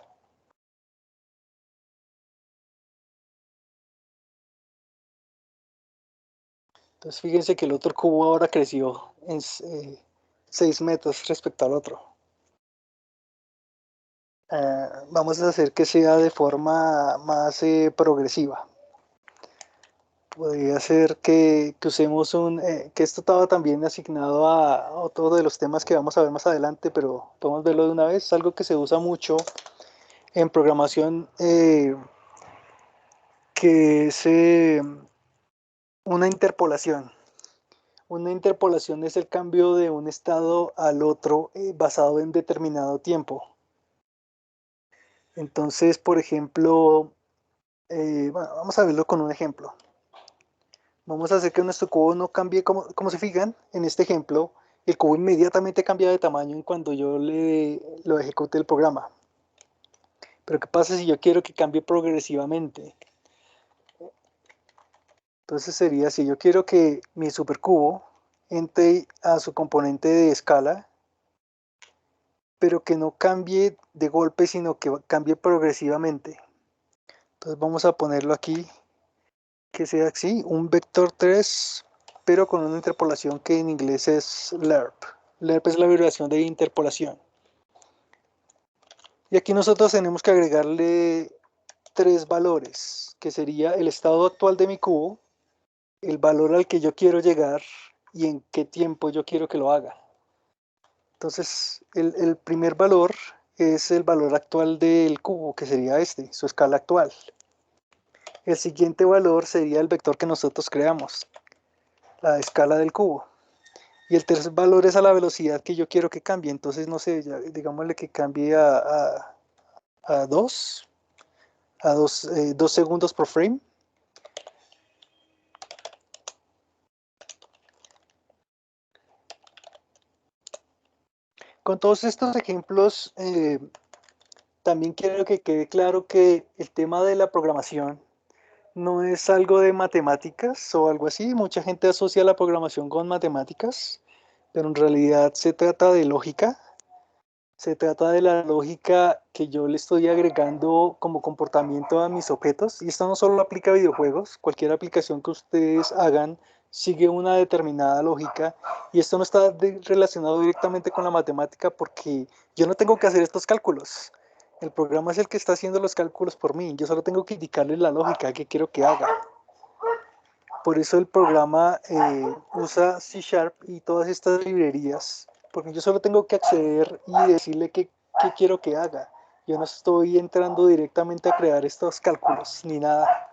S1: Entonces fíjense que el otro cubo ahora creció en 6 metros respecto al otro. Vamos a hacer que sea de forma más progresiva. Podría ser que usemos que esto estaba también asignado a otro de los temas que vamos a ver más adelante, pero podemos verlo de una vez. Es algo que se usa mucho en programación, que es una interpolación. Una interpolación es el cambio de un estado al otro basado en determinado tiempo. Entonces, por ejemplo, bueno, vamos a verlo con un ejemplo. Vamos a hacer que nuestro cubo no cambie, como se fijan en este ejemplo, el cubo inmediatamente cambia de tamaño en cuando yo lo ejecute el programa. Pero ¿qué pasa si yo quiero que cambie progresivamente? Entonces sería si yo quiero que mi supercubo entre a su componente de escala, pero que no cambie de golpe, sino que cambie progresivamente. Entonces vamos a ponerlo aquí, que sea así, un vector 3, pero con una interpolación que en inglés es lerp. Lerp es la abreviación de interpolación. Y aquí nosotros tenemos que agregarle 3 valores, que sería el estado actual de mi cubo, el valor al que yo quiero llegar y en qué tiempo yo quiero que lo haga. Entonces, el primer valor es el valor actual del cubo, que sería este, su escala actual. El siguiente valor sería el vector que nosotros creamos, la escala del cubo. Y el tercer valor es a la velocidad que yo quiero que cambie. Entonces, no sé, digámosle que cambie a 2, a 2 segundos por frame. Con todos estos ejemplos, también quiero que quede claro que el tema de la programación no es algo de matemáticas o algo así. Mucha gente asocia la programación con matemáticas, pero en realidad se trata de lógica. Se trata de la lógica que yo le estoy agregando como comportamiento a mis objetos. Y esto no solo aplica a videojuegos, cualquier aplicación que ustedes hagan sigue una determinada lógica. Y esto no está relacionado directamente con la matemática porque yo no tengo que hacer estos cálculos. El programa es el que está haciendo los cálculos por mí. Yo solo tengo que indicarle la lógica que quiero que haga. Por eso el programa usa C# y todas estas librerías porque yo solo tengo que acceder y decirle qué quiero que haga. Yo no estoy entrando directamente a crear estos cálculos ni nada.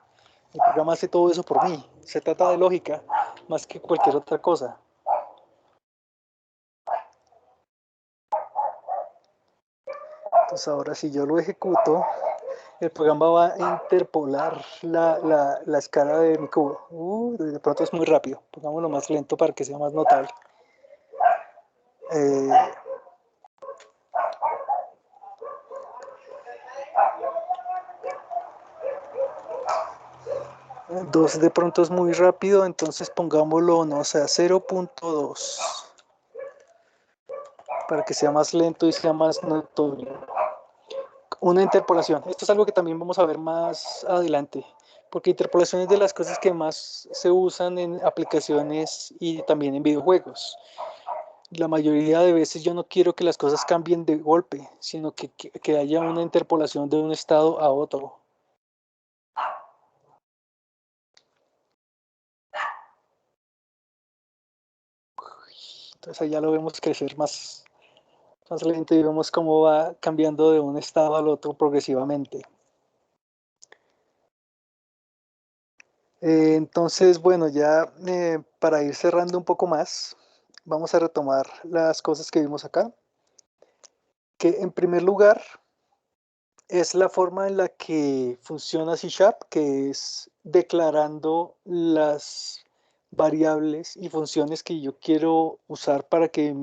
S1: El programa hace todo eso por mí. Se trata de lógica más que cualquier otra cosa. Entonces ahora si yo lo ejecuto, el programa va a interpolar la escala de mi cubo. De pronto es muy rápido. Pongámoslo más lento para que sea más notable. Eh, 2 de pronto es muy rápido, entonces pongámoslo, no sé, 0.2 para que sea más lento y sea más notorio. Una interpolación. Esto es algo que también vamos a ver más adelante, porque interpolación es de las cosas que más se usan en aplicaciones y también en videojuegos. La mayoría de veces yo no quiero que las cosas cambien de golpe, sino que haya una interpolación de un estado a otro. Entonces allá lo vemos crecer más lento y vemos cómo va cambiando de un estado al otro progresivamente. Entonces, bueno, ya para ir cerrando un poco más, vamos a retomar las cosas que vimos acá, que en primer lugar es la forma en la que funciona C#, que es declarando las variables y funciones que yo quiero usar para que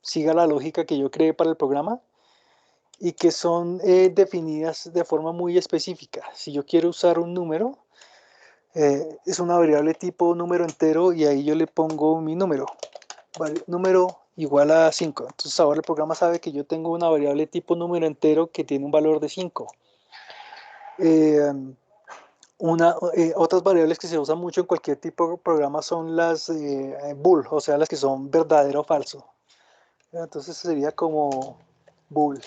S1: siga la lógica que yo creé para el programa y que son definidas de forma muy específica. Si yo quiero usar un número, es una variable tipo número entero y ahí yo le pongo mi número, número igual a 5. Entonces ahora el programa sabe que yo tengo una variable tipo número entero que tiene un valor de 5. Eh, otras variables que se usan mucho en cualquier tipo de programa son las bool, o sea, las que son verdadero o falso. Entonces sería como bool,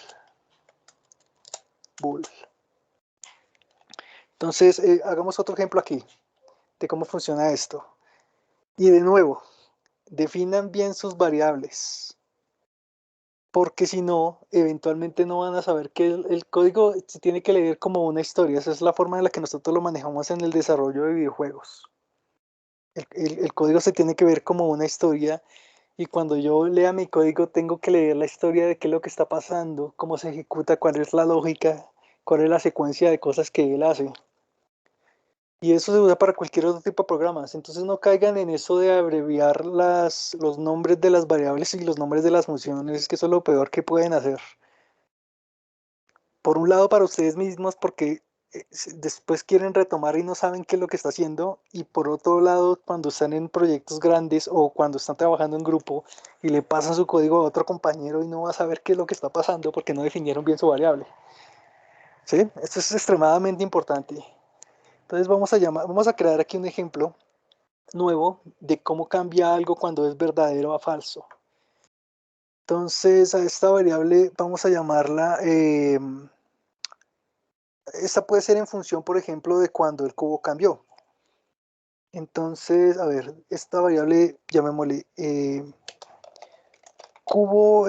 S1: bool. Entonces, hagamos otro ejemplo aquí de cómo funciona esto. Y de nuevo, definan bien sus variables, porque si no, eventualmente no van a saber que el código se tiene que leer como una historia. Esa es la forma en la que nosotros lo manejamos en el desarrollo de videojuegos. El código se tiene que ver como una historia y cuando yo lea mi código tengo que leer la historia de qué es lo que está pasando, cómo se ejecuta, cuál es la lógica, cuál es la secuencia de cosas que él hace. Y eso se usa para cualquier otro tipo de programas. Entonces no caigan en eso de abreviar los nombres de las variables y los nombres de las funciones, que eso es lo peor que pueden hacer. Por un lado para ustedes mismos, porque después quieren retomar y no saben qué es lo que está haciendo. Y por otro lado, cuando están en proyectos grandes o cuando están trabajando en grupo y le pasan su código a otro compañero y no va a saber qué es lo que está pasando porque no definieron bien su variable. ¿Sí? Esto es extremadamente importante. Entonces vamos a crear aquí un ejemplo nuevo de cómo cambia algo cuando es verdadero a falso. Entonces a esta variable vamos a llamarla, esta puede ser en función, por ejemplo, de cuando el cubo cambió. Entonces, a ver, esta variable, llamémosle, cubo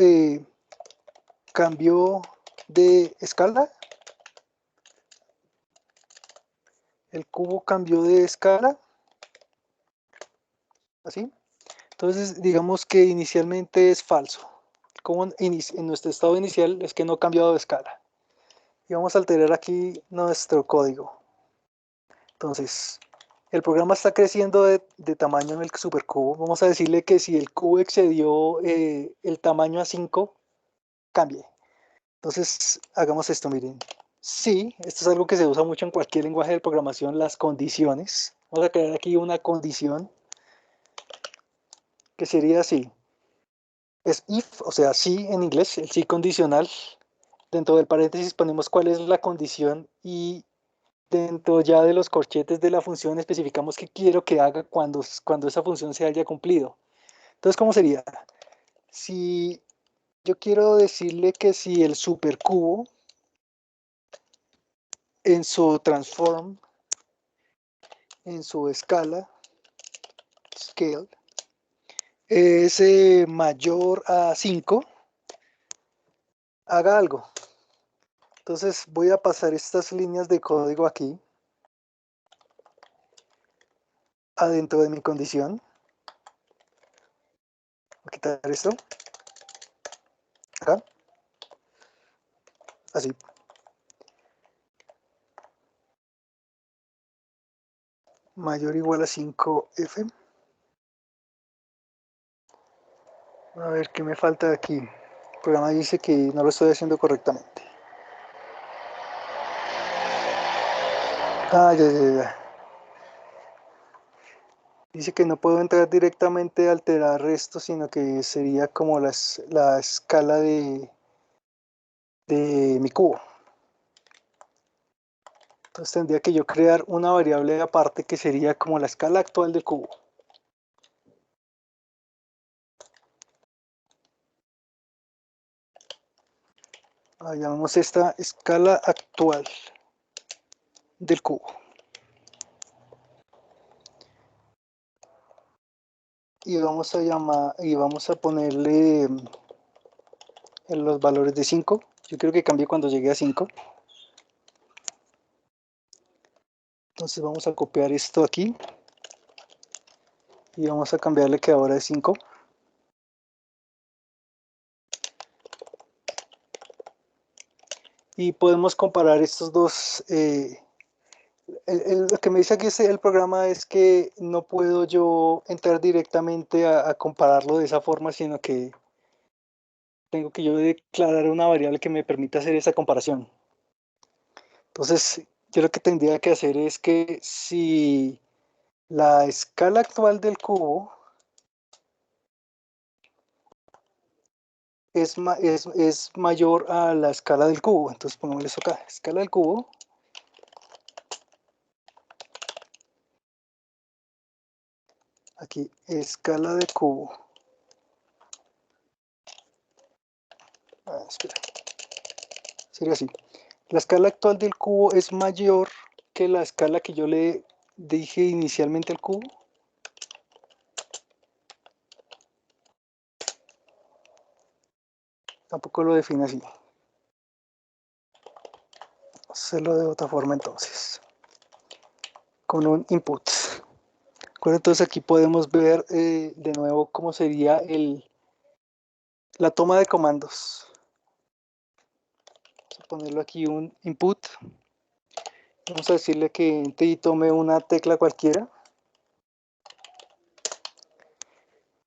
S1: cambió de escala. El cubo cambió de escala, así. Entonces, digamos que inicialmente es falso. Como en nuestro estado inicial es que no ha cambiado de escala. Y vamos a alterar aquí nuestro código. Entonces, el programa está creciendo de tamaño en el supercubo. Vamos a decirle que si el cubo excedió el tamaño a 5, cambie. Entonces, hagamos esto, miren. Sí, esto es algo que se usa mucho en cualquier lenguaje de programación, las condiciones. Vamos a crear aquí una condición que sería así. Es if, o sea, sí en inglés, el sí condicional. Dentro del paréntesis ponemos cuál es la condición y dentro ya de los corchetes de la función especificamos qué quiero que haga cuando esa función se haya cumplido. Entonces, ¿cómo sería? Si yo quiero decirle que si el supercubo en su transform, en su escala, scale, es mayor a 5, haga algo. Entonces voy a pasar estas líneas de código aquí, adentro de mi condición. Voy a quitar esto, acá, así. Mayor o igual a 5F. A ver qué me falta de aquí. El programa dice que no lo estoy haciendo correctamente. Ah, ya. Dice que no puedo entrar directamente a alterar esto, sino que sería como la escala de mi cubo. Entonces tendría que yo crear una variable aparte que sería como la escala actual del cubo. Llamamos esta escala actual del cubo. Y vamos a ponerle en los valores de 5. Yo creo que cambie cuando llegue a 5. Entonces vamos a copiar esto aquí y vamos a cambiarle que ahora es 5. Y podemos comparar estos dos. Lo que me dice aquí el programa es que no puedo yo entrar directamente a compararlo de esa forma, sino que tengo que yo declarar una variable que me permita hacer esa comparación. Entonces, yo lo que tendría que hacer es que si la escala actual del cubo es mayor a la escala del cubo, entonces pongámosle eso acá, escala del cubo, aquí, escala de cubo. Espera, sería así. La escala actual del cubo es mayor que la escala que yo le dije inicialmente al cubo. Tampoco lo define así. Hacerlo de otra forma entonces. Con un input. Bueno, entonces aquí podemos ver de nuevo cómo sería la toma de comandos. Vamos a ponerlo aquí un input. Vamos a decirle que entre y tome una tecla cualquiera.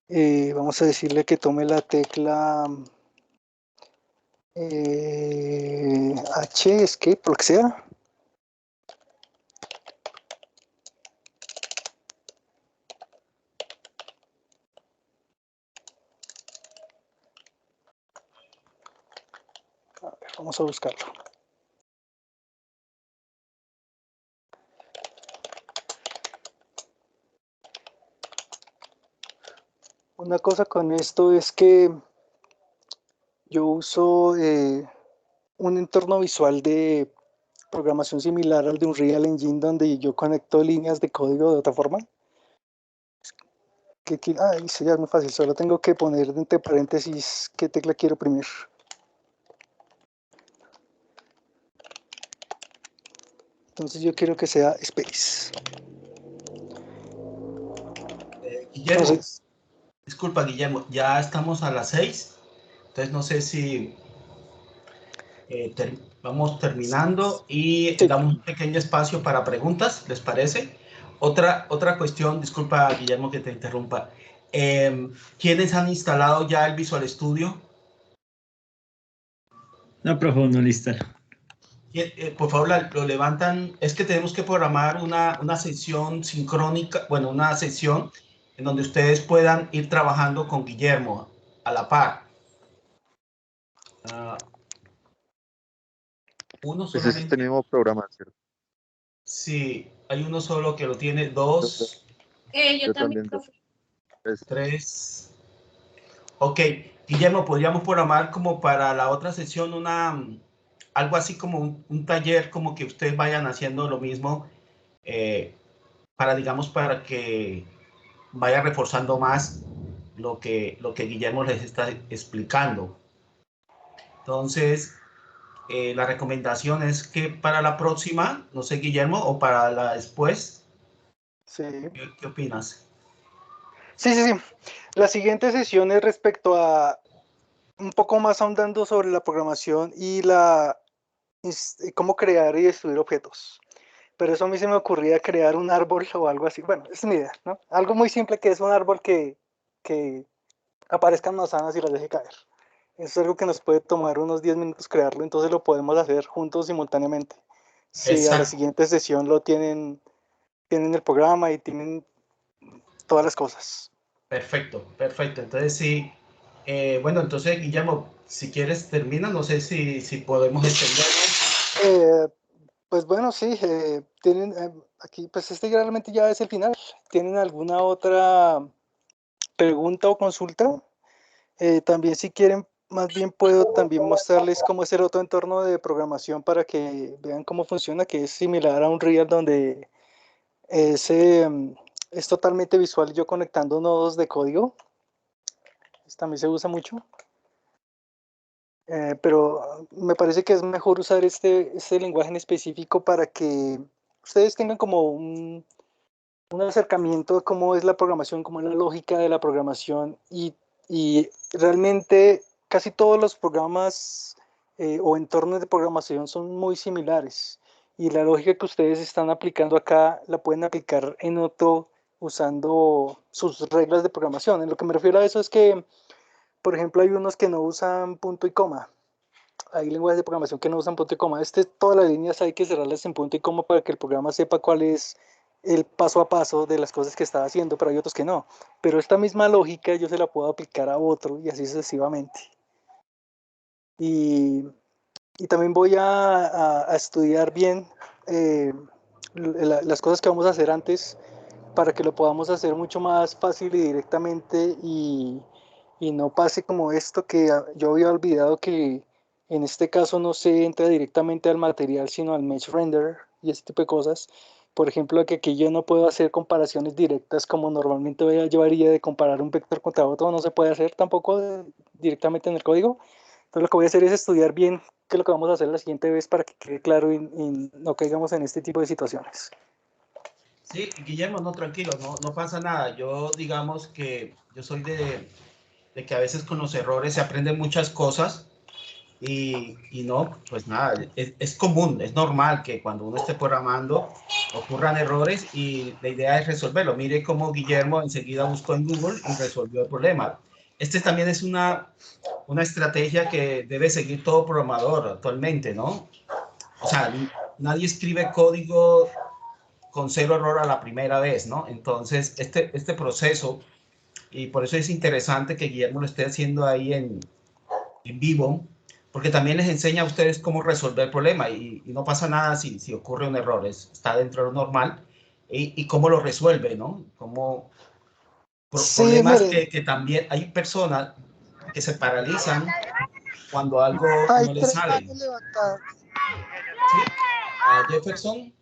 S1: Vamos a decirle que tome la tecla H, escape, lo que sea. A ver, vamos a buscarlo. Una cosa con esto es que yo uso un entorno visual de programación similar al de un Unreal Engine donde yo conecto líneas de código de otra forma. Eso ya es muy fácil, solo tengo que poner entre paréntesis qué tecla quiero oprimir. Entonces yo quiero que sea space.
S2: Guillermo,
S1: Entonces,
S2: disculpa, Guillermo, ya estamos a las 6, entonces no sé si vamos terminando y
S1: sí,
S2: damos un pequeño espacio para preguntas, ¿les parece? Otra cuestión, disculpa, Guillermo, que te interrumpa. ¿Quiénes han instalado ya el Visual Studio?
S3: No, profe, no lista.
S2: Por favor, lo levantan. Es que tenemos que programar una sesión sincrónica, bueno, una sesión en donde ustedes puedan ir trabajando con Guillermo a la par. Uno
S4: Ese es este
S2: solamente.
S4: mismo programa, ¿cierto?
S2: Sí, hay uno solo que lo tiene. Dos,
S4: Yo también.
S2: tres. Ok, Guillermo, podríamos programar como para la otra sesión algo así como un taller, como que ustedes vayan haciendo lo mismo, digamos, para que vaya reforzando más lo que Guillermo les está explicando. Entonces, la recomendación es que para la próxima, no sé, Guillermo, o para la después,
S1: Sí.
S2: ¿qué opinas?
S1: Sí, sí, sí. La siguiente sesión es respecto a un poco más ahondando sobre la programación y cómo crear y destruir objetos. Pero eso a mí se me ocurría crear un árbol o algo así. Bueno, esa es mi idea, ¿no? Algo muy simple que es un árbol que aparezcan manzanas y las deje caer. Eso es algo que nos puede tomar unos 10 minutos crearlo, entonces lo podemos hacer juntos simultáneamente. Si a la
S2: Exacto,
S1: siguiente sesión tienen el programa y tienen todas las cosas.
S2: perfecto, perfecto. Entonces, sí, bueno, entonces, Guillermo, si quieres, termina. No sé si podemos extendernos.
S1: Eh, pues bueno, sí, tienen aquí, pues este realmente ya es el final. ¿Tienen alguna otra pregunta o consulta? También si quieren, más bien puedo también mostrarles cómo es el otro entorno de programación para que vean cómo funciona, que es similar a un Real donde es, es totalmente visual, yo conectando nodos de código. También se usa mucho. Pero me parece que es mejor usar este lenguaje en específico para que ustedes tengan como un acercamiento a cómo es la programación, cómo es la lógica de la programación y realmente casi todos los programas o entornos de programación son muy similares y la lógica que ustedes están aplicando acá la pueden aplicar en otro usando sus reglas de programación. En lo que me refiero a eso es que, por ejemplo, hay unos que no usan punto y coma. Hay lenguajes de programación que no usan punto y coma. Todas las líneas hay que cerrarlas en punto y coma para que el programa sepa cuál es el paso a paso de las cosas que está haciendo, pero hay otros que no. Pero esta misma lógica yo se la puedo aplicar a otro y así sucesivamente. Y, y también voy a estudiar bien eh, las cosas que vamos a hacer antes para que lo podamos hacer mucho más fácil y directamente y no pase como esto que yo había olvidado que en este caso no se entra directamente al material sino al mesh render y ese tipo de cosas. Por ejemplo, que aquí yo no puedo hacer comparaciones directas como normalmente yo haría de comparar un vector contra otro, no se puede hacer tampoco directamente en el código. Entonces lo que voy a hacer es estudiar bien qué es lo que vamos a hacer la siguiente vez para que quede claro y no caigamos en este tipo de situaciones.
S2: Sí, Guillermo, no, tranquilo, no pasa nada. Yo, digamos que yo soy de que a veces con los errores se aprenden muchas cosas. Y no, pues nada, es común, es normal que cuando uno esté programando ocurran errores y la idea es resolverlo. Mire cómo Guillermo enseguida buscó en Google y resolvió el problema. Este también es una estrategia que debe seguir todo programador actualmente, ¿no? O sea, nadie escribe código con cero error a la primera vez, ¿no? Entonces, este proceso, y por eso es interesante que Guillermo lo esté haciendo ahí en vivo, porque también les enseña a ustedes cómo resolver el problema y no pasa nada si ocurre un error, está dentro de lo normal y cómo lo resuelve, ¿no? Como
S1: Sí,
S2: problemas
S1: miren,
S2: que también hay personas que se paralizan cuando algo
S1: hay
S2: no les
S1: tres
S2: sale.
S1: manos levantadas.
S2: ¿Sí? Jefferson,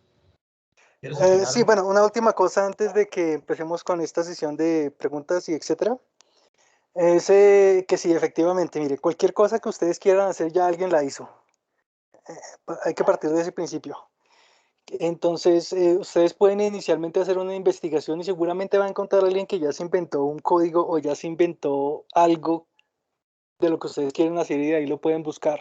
S2: ¿quieres opinar?
S1: Sí, bueno, una última cosa antes de que empecemos con esta sesión de preguntas y etcétera. Es que sí, efectivamente, mire, cualquier cosa que ustedes quieran hacer ya alguien la hizo. Hay que partir de ese principio. Entonces, ustedes pueden inicialmente hacer una investigación y seguramente va a encontrar a alguien que ya se inventó un código o ya se inventó algo de lo que ustedes quieren hacer y de ahí lo pueden buscar.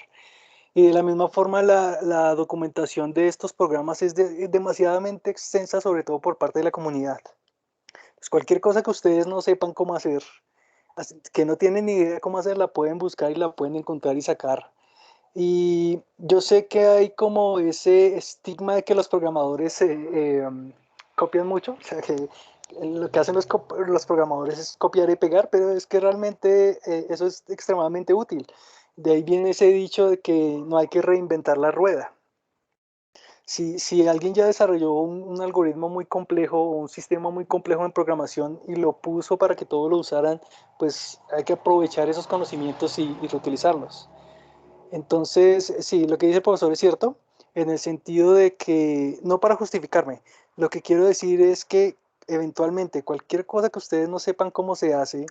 S1: Y de la misma forma, la documentación de estos programas es demasiadamente extensa, sobre todo por parte de la comunidad. Pues cualquier cosa que ustedes no sepan cómo hacer, que no tienen ni idea cómo hacer, la pueden buscar y la pueden encontrar y sacar. Y yo sé que hay como ese estigma de que los programadores copian mucho, o sea que lo que hacen los programadores es copiar y pegar, pero es que realmente eso es extremadamente útil. De ahí viene ese dicho de que no hay que reinventar la rueda. Si alguien ya desarrolló un algoritmo muy complejo o un sistema muy complejo en programación y lo puso para que todos lo usaran, pues hay que aprovechar esos conocimientos y reutilizarlos. Entonces, sí, lo que dice el profesor es cierto, en el sentido de que, no para justificarme, lo que quiero decir es que eventualmente cualquier cosa que ustedes no sepan cómo se hace,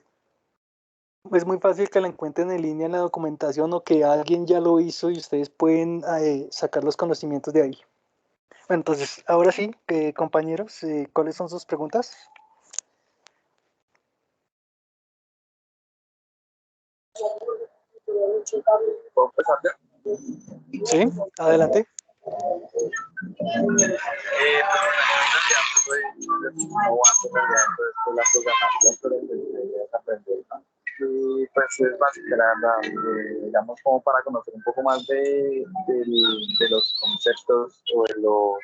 S1: es muy fácil que la encuentren en línea en la documentación o que alguien ya lo hizo y ustedes pueden sacar los conocimientos de ahí. Bueno, entonces, ahora sí, compañeros, ¿cuáles son sus preguntas?
S4: ¿Puedo empezar ya?
S1: Sí, adelante.
S4: Soy novato en realidad, entonces pues, la programación, pero es aprender, ¿no? Y pues es básica, la verdad, digamos como para conocer un poco más de los conceptos o de los,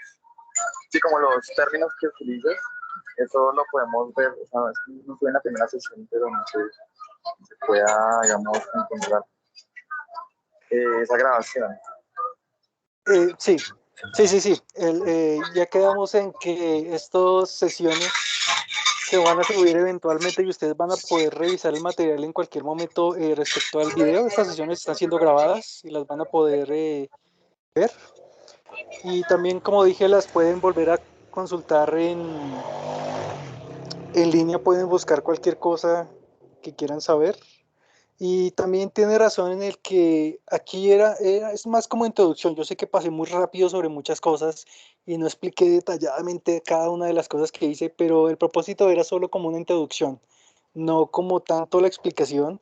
S4: sí, como los términos que utilizas, eso lo podemos ver, o sea, no fue en la primera sesión, pero no sé si se pueda, digamos, encontrar esa grabación.
S1: Sí, sí. Ya quedamos en que estas sesiones se van a subir eventualmente y ustedes van a poder revisar el material en cualquier momento respecto al video. Estas sesiones están siendo grabadas y las van a poder ver. Y también, como dije, las pueden volver a consultar en línea, pueden buscar cualquier cosa que quieran saber. Y también tiene razón en el que aquí es más como introducción. Yo sé que pasé muy rápido sobre muchas cosas y no expliqué detalladamente cada una de las cosas que hice, pero el propósito era solo como una introducción, no como tanto la explicación,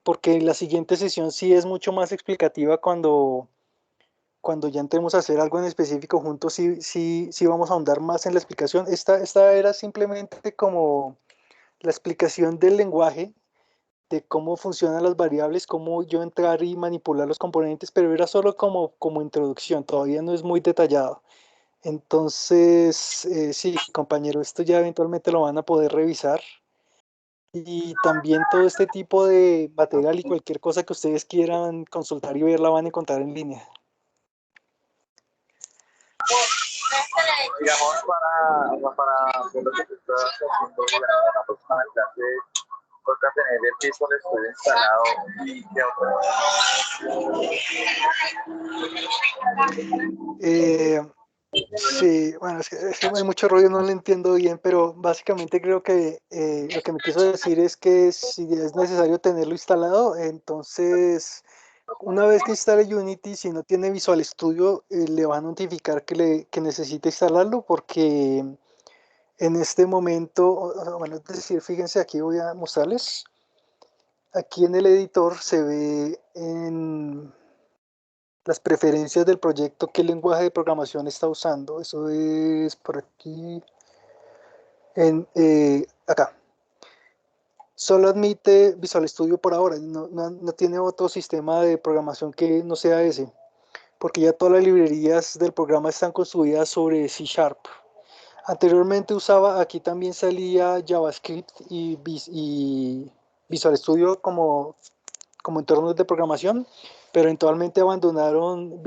S1: porque la siguiente sesión sí es mucho más explicativa cuando ya entremos a hacer algo en específico juntos, sí vamos a ahondar más en la explicación. Esta era simplemente como la explicación del lenguaje de cómo funcionan las variables, cómo yo entrar y manipular los componentes, pero era solo como introducción, todavía no es muy detallado. Entonces, sí, compañero, esto ya eventualmente lo van a poder revisar. Y también todo este tipo de material y cualquier cosa que ustedes quieran consultar y ver la van a encontrar en línea.
S4: Digamos, para hacer lo que tú estás haciendo, digamos, una persona que hace, toca tener el Visual Studio instalado y
S1: Sí, bueno, es que hay mucho rollo, no lo entiendo bien, pero básicamente creo que lo que me quiso decir es que si es necesario tenerlo instalado, entonces una vez que instale Unity, si no tiene Visual Studio, le va a notificar que necesita instalarlo porque en este momento, bueno, es decir, fíjense, aquí voy a mostrarles. Aquí en el editor se ve en las preferencias del proyecto qué lenguaje de programación está usando. Eso es por aquí, acá. Solo admite Visual Studio por ahora, no tiene otro sistema de programación que no sea ese, porque ya todas las librerías del programa están construidas sobre C Sharp. Anteriormente usaba, aquí también salía JavaScript y Visual Studio como entornos de programación, pero eventualmente abandonaron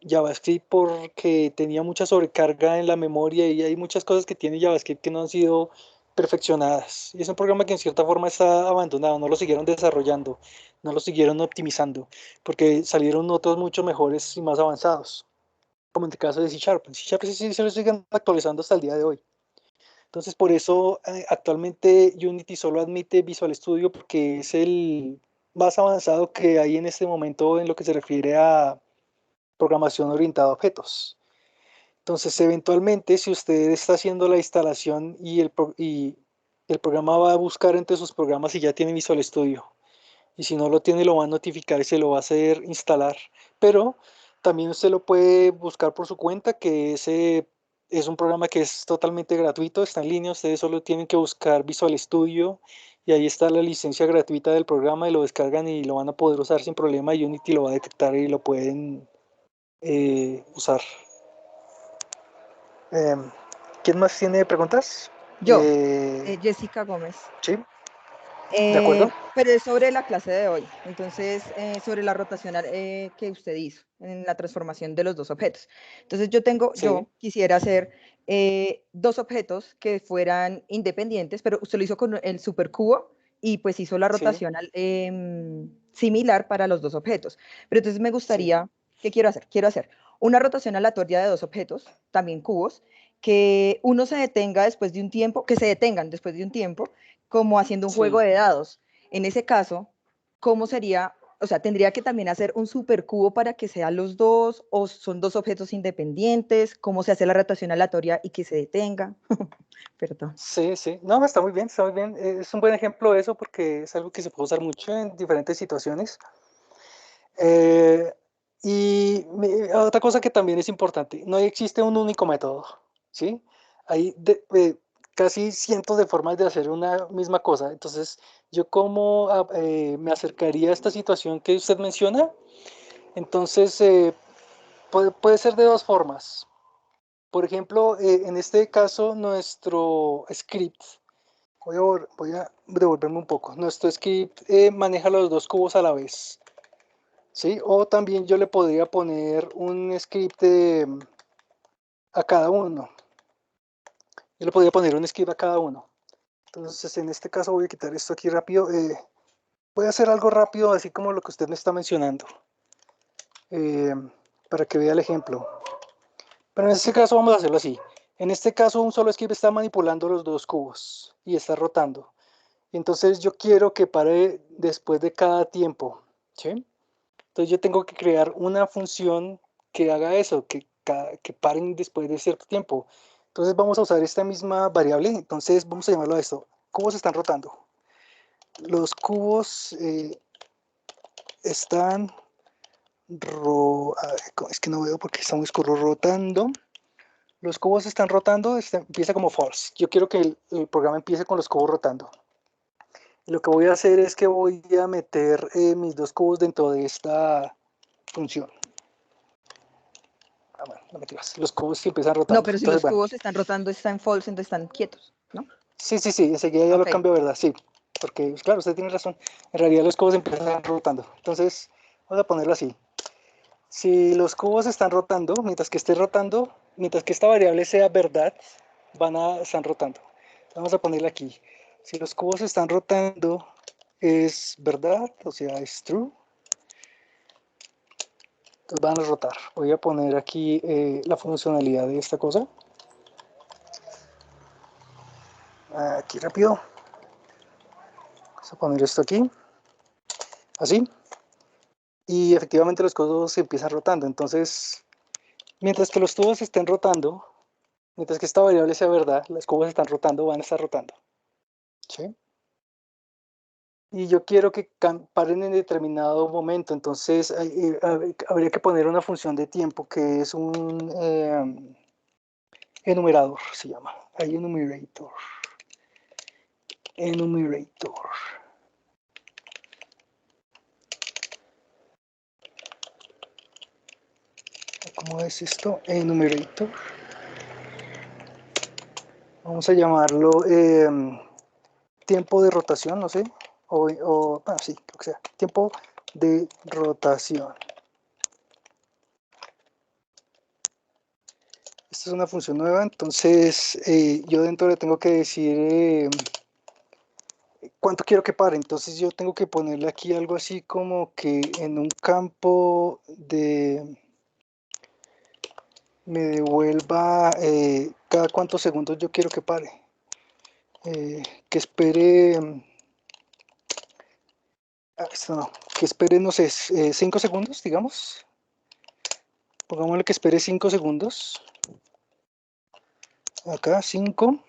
S1: JavaScript porque tenía mucha sobrecarga en la memoria y hay muchas cosas que tiene JavaScript que no han sido perfeccionadas. Y es un programa que en cierta forma está abandonado, no lo siguieron desarrollando, no lo siguieron optimizando, porque salieron otros mucho mejores y más avanzados, como en el caso de C Sharp. C Sharp sí se lo siguen actualizando hasta el día de hoy. Entonces, por eso actualmente Unity solo admite Visual Studio porque es el más avanzado que hay en este momento en lo que se refiere a programación orientada a objetos. Entonces, eventualmente, si usted está haciendo la instalación y el programa va a buscar entre sus programas si ya tiene Visual Studio. Y si no lo tiene, lo va a notificar y se lo va a hacer instalar. Pero también usted lo puede buscar por su cuenta, que ese es un programa que es totalmente gratuito, está en línea. Ustedes solo tienen que buscar Visual Studio y ahí está la licencia gratuita del programa y lo descargan y lo van a poder usar sin problema. Y Unity lo va a detectar y lo pueden usar. Eh, ¿Quién más tiene preguntas?
S3: Yo, Jessica Gómez.
S1: Sí, de acuerdo.
S3: Pero es sobre la clase de hoy, entonces sobre la rotacional que usted hizo en la transformación de los dos objetos. Entonces yo quisiera hacer dos objetos que fueran independientes, pero usted lo hizo con el supercubo y pues hizo la rotacional similar para los dos objetos. Pero entonces me gustaría, ¿qué quiero hacer? Quiero hacer una rotación aleatoria de dos objetos, también cubos, que uno se detenga después de un tiempo, que se detengan después de un tiempo, como haciendo un juego de dados. En ese caso, ¿cómo sería? O sea, ¿tendría que también hacer un supercubo para que sean los dos? ¿O son dos objetos independientes? ¿Cómo se hace la rotación aleatoria y que se detenga? Perdón.
S1: Sí, sí. No, está muy bien, está muy bien. Es un buen ejemplo de eso porque es algo que se puede usar mucho en diferentes situaciones. Eh, Otra cosa que también es importante, no existe un único método, ¿sí? Hay casi cientos de formas de hacer una misma cosa. Entonces, yo cómo me acercaría a esta situación que usted menciona. Entonces, puede ser de dos formas. Por ejemplo, en este caso, nuestro script, voy a devolverme un poco, nuestro script maneja los dos cubos a la vez. ¿Sí? O también yo le podría poner un script a cada uno. Yo le podría poner un script a cada uno. Entonces, en este caso voy a quitar esto aquí rápido. Voy a hacer algo rápido, así como lo que usted me está mencionando, eh, para que vea el ejemplo. Pero en este caso vamos a hacerlo así. En este caso, un solo script está manipulando los dos cubos y está rotando. Entonces, yo quiero que pare después de cada tiempo. ¿Sí? Entonces yo tengo que crear una función que haga eso, que paren después de cierto tiempo. Entonces vamos a usar esta misma variable, entonces vamos a llamarlo a esto. Cubos están rotando. Los cubos están, es que no veo porque está muy oscuro, rotando. Los cubos están rotando, empieza como false. Yo quiero que el programa empiece con los cubos rotando. Y lo que voy a hacer es que voy a meter mis dos cubos dentro de esta función. Bueno, no mentiras, los cubos sí empiezan
S3: No,
S1: rotando.
S3: pero si
S1: Entonces,
S3: los
S1: bueno,
S3: cubos están rotando, están false, entonces están quietos, ¿no?
S1: sí, enseguida ya lo
S3: Ok.
S1: cambio, ¿verdad? Sí, porque, pues, claro, usted tiene razón. En realidad los cubos empiezan rotando. Entonces, vamos a ponerlo así. Si los cubos están rotando, mientras que esté rotando, mientras que esta variable sea verdad, están rotando. Vamos a ponerle aquí. Si los cubos están rotando, es verdad, o sea, es true. Entonces van a rotar. Voy a poner aquí la funcionalidad de esta cosa. Aquí rápido. Vamos a poner esto aquí. Así. Y efectivamente los cubos se empiezan rotando. Entonces, mientras que los tubos estén rotando, mientras que esta variable sea verdad, los cubos están rotando, van a estar rotando. ¿Sí? Y yo quiero que paren en determinado momento. Entonces, habría que poner una función de tiempo que es un enumerador, se llama. Hay enumerator. Enumerator. ¿Cómo es esto? Enumerator. Vamos a llamarlo tiempo de rotación, no sé. Bueno, sí, creo que sea. Tiempo de rotación. Esta es una función nueva, entonces yo dentro le tengo que decir cuánto quiero que pare. Entonces yo tengo que ponerle aquí algo así como que en un campo de me devuelva cada cuántos segundos yo quiero que pare. Que espere, esto no, que espere, no sé, 5 segundos, digamos. Pongámosle que espere 5 segundos. Acá, 5.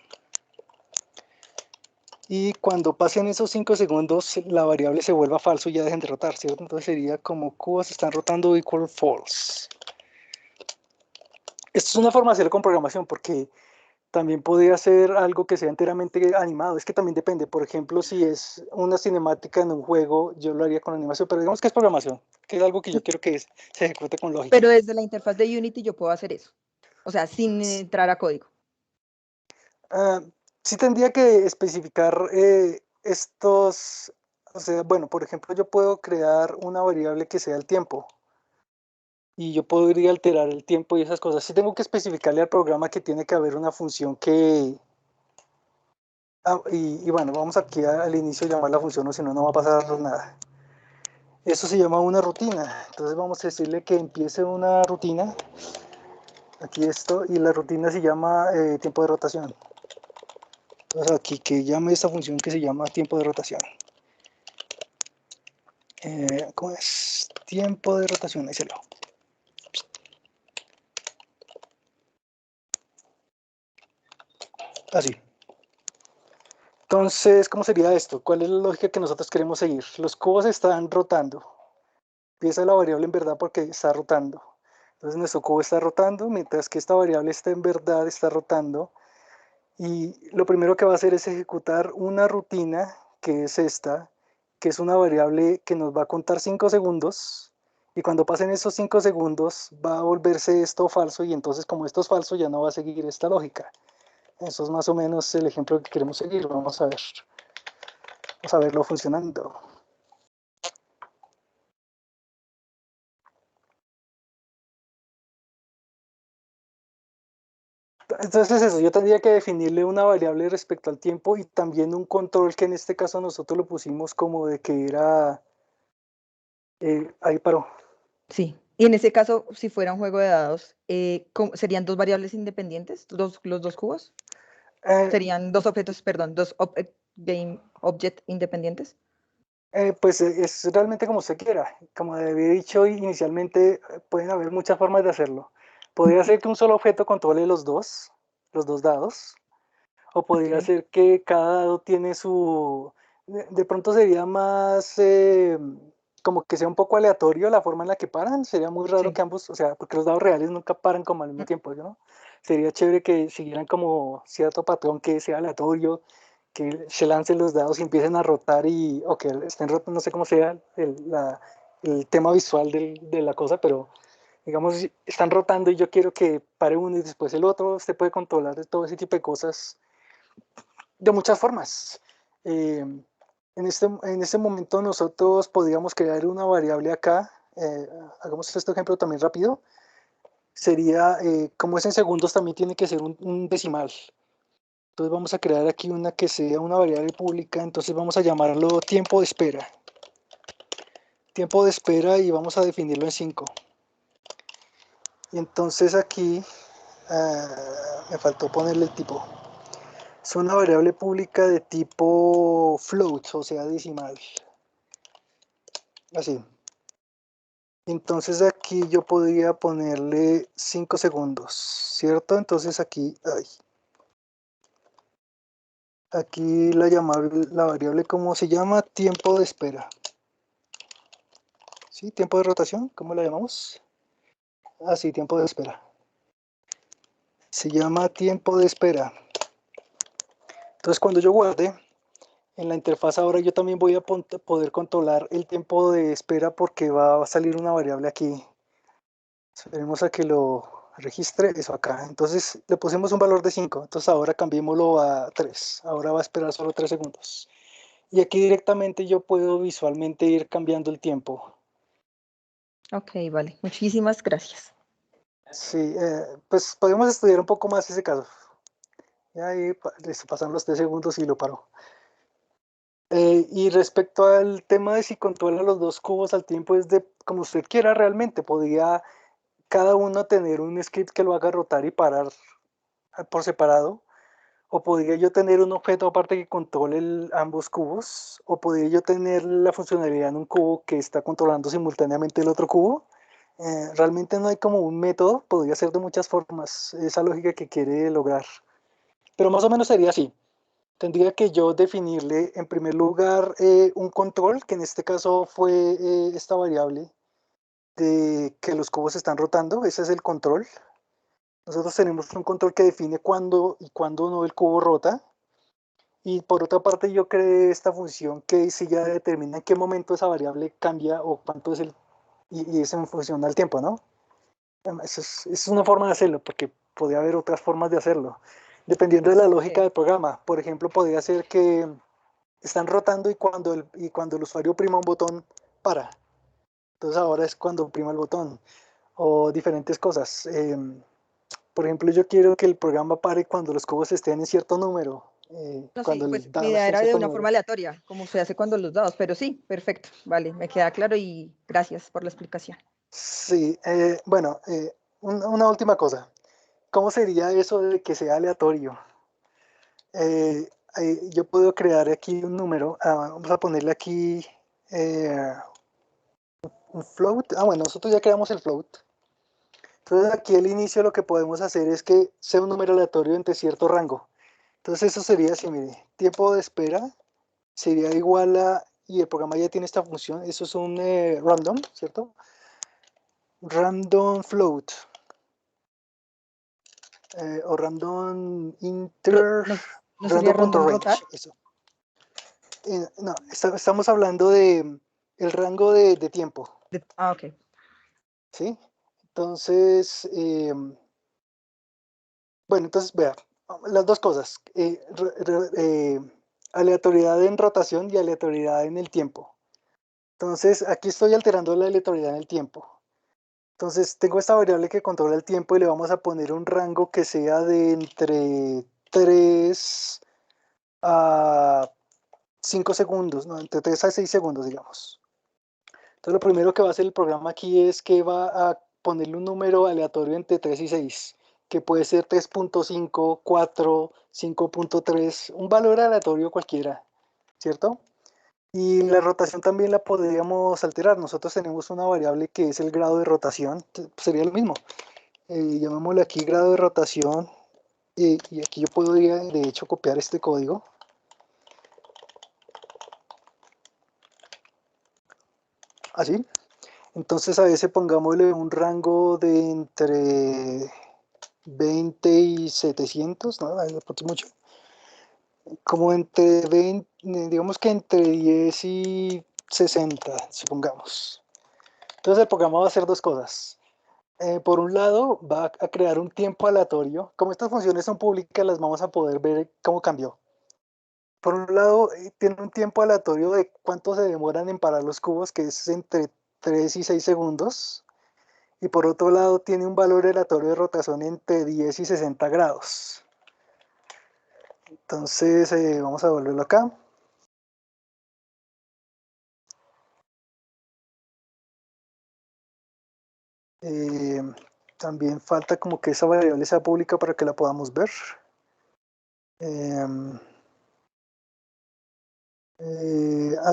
S1: Y cuando pasen esos 5 segundos, la variable se vuelva falso y ya dejen de rotar, ¿cierto? Entonces sería como cubos están rotando equal false. Esto es una forma de hacerlo con programación porque también podría ser algo que sea enteramente animado. Es que también depende. Por ejemplo, si es una cinemática en un juego, yo lo haría con animación, pero digamos que es programación, que es algo que yo quiero que se ejecute con lógica.
S3: Pero desde la interfaz de Unity yo puedo hacer eso. O sea, sin entrar a código.
S1: Sí tendría que especificar estos, o sea, bueno, por ejemplo, yo puedo crear una variable que sea el tiempo y yo podría alterar el tiempo y esas cosas. Sí tengo que especificarle al programa que tiene que haber una función que... y bueno, vamos aquí al inicio a llamar la función o si no, no va a pasar nada. Eso se llama una rutina. Entonces vamos a decirle que empiece una rutina. Aquí esto, y la rutina se llama tiempo de rotación. Entonces aquí que llame esta función que se llama tiempo de rotación. ¿Cómo es? Tiempo de rotación, ese lo. Así. Entonces, ¿cómo sería esto? ¿Cuál es la lógica que nosotros queremos seguir? Los cubos están rotando. Empieza la variable en verdad porque está rotando. Entonces nuestro cubo está rotando, mientras que esta variable está en verdad, está rotando. Y lo primero que va a hacer es ejecutar una rutina, que es esta, que es una variable que nos va a contar 5 segundos. Y cuando pasen esos 5 segundos va a volverse esto falso y entonces como esto es falso ya no va a seguir esta lógica. Eso es más o menos el ejemplo que queremos seguir. Vamos a verlo funcionando. Entonces eso, yo tendría que definirle una variable respecto al tiempo y también un control que en este caso nosotros lo pusimos como de que era... ahí paró.
S3: Sí. Y en ese caso, si fuera un juego de dados, ¿serían dos variables independientes, los dos cubos?
S1: Eh,
S3: ¿Serían dos objetos, perdón, game object independientes?
S1: Pues es realmente como se quiera. Como había dicho inicialmente, pueden haber muchas formas de hacerlo. Podría ser que un solo objeto controle los dos dados, o podría
S3: Ok,
S1: ser que cada dado tiene su... De pronto sería más como que sea un poco aleatorio la forma en la que paran. Sería muy raro
S3: sí.
S1: que ambos, o sea, porque los dados reales nunca paran como al mismo tiempo, ¿no? Sería chévere que siguieran como cierto patrón que sea aleatorio, que se lancen los dados y empiecen a rotar o que estén rotando, no sé cómo sea el tema visual de la cosa, pero digamos, están rotando y yo quiero que pare uno y después el otro. Usted puede controlar todo ese tipo de cosas de muchas formas. En este momento nosotros podríamos crear una variable acá. Hagamos este ejemplo también rápido. Sería, como es en segundos, también tiene que ser un decimal. Entonces vamos a crear aquí una que sea una variable pública. Entonces vamos a llamarlo tiempo de espera. Tiempo de espera y vamos a definirlo en 5. Y entonces aquí me faltó ponerle el tipo. Es una variable pública de tipo float, o sea, decimal. Así. Entonces aquí yo podría ponerle 5 segundos, ¿cierto? Entonces aquí, aquí la variable, ¿cómo se llama? Tiempo de espera. ¿Sí? Tiempo de rotación, ¿cómo la llamamos? Así, tiempo de espera. Se llama tiempo de espera. Entonces cuando yo guarde, en la interfaz ahora yo también voy a poder controlar el tiempo de espera porque va a salir una variable aquí. Esperemos a que lo registre, eso acá. Entonces le pusimos un valor de 5. Entonces ahora cambiémoslo a 3. Ahora va a esperar solo 3 segundos. Y aquí directamente yo puedo visualmente ir cambiando el tiempo.
S3: Ok, vale. Muchísimas gracias.
S1: Sí, pues podemos estudiar un poco más ese caso. Y ahí pasan los 3 segundos y lo paró. Y respecto al tema de si controla los dos cubos al tiempo, es de como usted quiera realmente. Podría cada uno tener un script que lo haga rotar y parar por separado. O podría yo tener un objeto aparte que controle ambos cubos, o podría yo tener la funcionalidad en un cubo que está controlando simultáneamente el otro cubo. Realmente no hay como un método, podría ser de muchas formas esa lógica que quiere lograr. Pero más o menos sería así. Tendría que yo definirle en primer lugar un control, que en este caso fue esta variable de que los cubos están rotando. Ese es el control. Nosotros tenemos un control que define cuándo y cuándo no el cubo rota. Y por otra parte yo creé esta función que sí ya determina en qué momento esa variable cambia o cuánto es y es en función al tiempo, ¿no? Es una forma de hacerlo, porque podría haber otras formas de hacerlo, dependiendo de la lógica
S3: Ok.
S1: del programa. Por ejemplo, podría ser que están rotando y cuando el usuario prima un botón, para. Entonces ahora es cuando prima el botón. O diferentes cosas. Por ejemplo, yo quiero que el programa pare cuando los cubos estén en cierto número.
S3: No,
S1: Cuando
S3: sí, pues
S1: el
S3: mi
S1: dado
S3: idea
S1: esté en
S3: era de
S1: cierto
S3: una
S1: número.
S3: forma aleatoria, como se hace cuando los dados, pero sí, perfecto. Vale, me queda claro y gracias por la explicación.
S1: Sí, bueno, una última cosa. ¿Cómo sería eso de que sea aleatorio? Yo puedo crear aquí un número. Vamos a ponerle aquí un float. Ah, bueno, nosotros ya creamos el float. Entonces aquí al inicio lo que podemos hacer es que sea un número aleatorio entre cierto rango. Entonces eso sería así, mire, tiempo de espera sería igual a, y el programa ya tiene esta función, eso es un random, ¿cierto? Random float. O random inter,
S3: ¿No sería random
S1: random.range,
S3: rotar?
S1: eso. No, estamos hablando de el rango de tiempo,
S3: Ok.
S1: ¿sí? Entonces, bueno, entonces vea, las dos cosas, aleatoriedad en rotación y aleatoriedad en el tiempo. Entonces, aquí estoy alterando la aleatoriedad en el tiempo. Entonces, tengo esta variable que controla el tiempo y le vamos a poner un rango que sea de entre 3 a 5 segundos, no, entre 3 a 6 segundos, digamos. Entonces, lo primero que va a hacer el programa aquí es que va a ponerle un número aleatorio entre 3 y 6, que puede ser 3.5, 4, 5.3, un valor aleatorio cualquiera, ¿cierto? Y la rotación también la podríamos alterar. Nosotros tenemos una variable que es el grado de rotación, sería lo mismo. Llamémosle aquí grado de rotación, y aquí yo podría de hecho copiar este código. Así. Entonces a ese pongámosle un rango de entre 20 y 700, ¿no? Ahí lo puse mucho. Como entre 20, digamos que entre 10 y 60, supongamos. Entonces el programa va a hacer dos cosas. Por un lado, va a crear un tiempo aleatorio. Como estas funciones son públicas, las vamos a poder ver cómo cambió. Por un lado, tiene un tiempo aleatorio de cuánto se demoran en parar los cubos, que es entre 3 y 6 segundos. Y por otro lado, tiene un valor aleatorio de rotación entre 10 y 60 grados. Entonces, vamos a volverlo acá. Eh, También falta como que esa variable sea pública para que la podamos ver.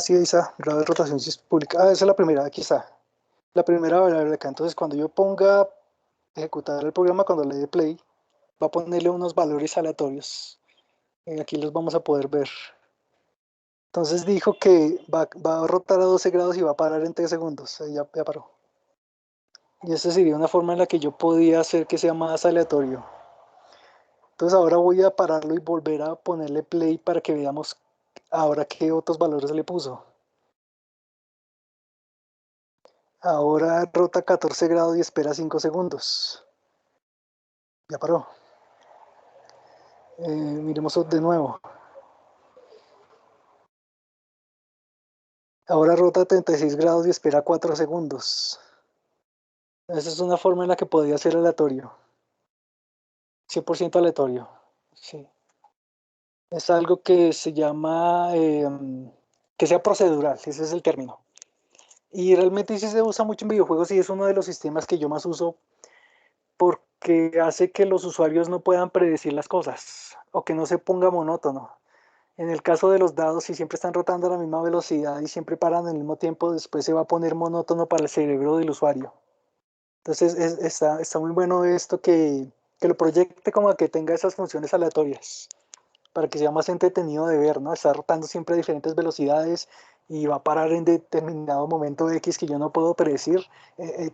S1: Sí, ahí está, grado de rotación si es pública. Esa es la primera, aquí está. La primera variable acá. Entonces, cuando yo ponga ejecutar el programa, cuando le dé play, va a ponerle unos valores aleatorios. Aquí los vamos a poder ver. Entonces dijo que va a rotar a 12 grados y va a parar en 3 segundos. Ya paró. Y esta sería una forma en la que yo podía hacer que sea más aleatorio. Entonces ahora voy a pararlo y volver a ponerle play para que veamos ahora qué otros valores le puso. Ahora rota 14 grados y espera 5 segundos. Ya paró. Miremos de nuevo. Ahora rota 36 grados y espera 4 segundos. Esa es una forma en la que podría ser aleatorio. 100% aleatorio. Sí. Es algo que se llama que sea procedural, ese es el término. Y realmente sí se usa mucho en videojuegos y es uno de los sistemas que yo más uso porque hace que los usuarios no puedan predecir las cosas o que no se ponga monótono. En el caso de los dados, si siempre están rotando a la misma velocidad y siempre paran al mismo tiempo, después se va a poner monótono para el cerebro del usuario. Entonces está muy bueno esto que lo proyecte como que tenga esas funciones aleatorias para que sea más entretenido de ver, ¿no? Está rotando siempre a diferentes velocidades y va a parar en determinado momento X que yo no puedo predecir.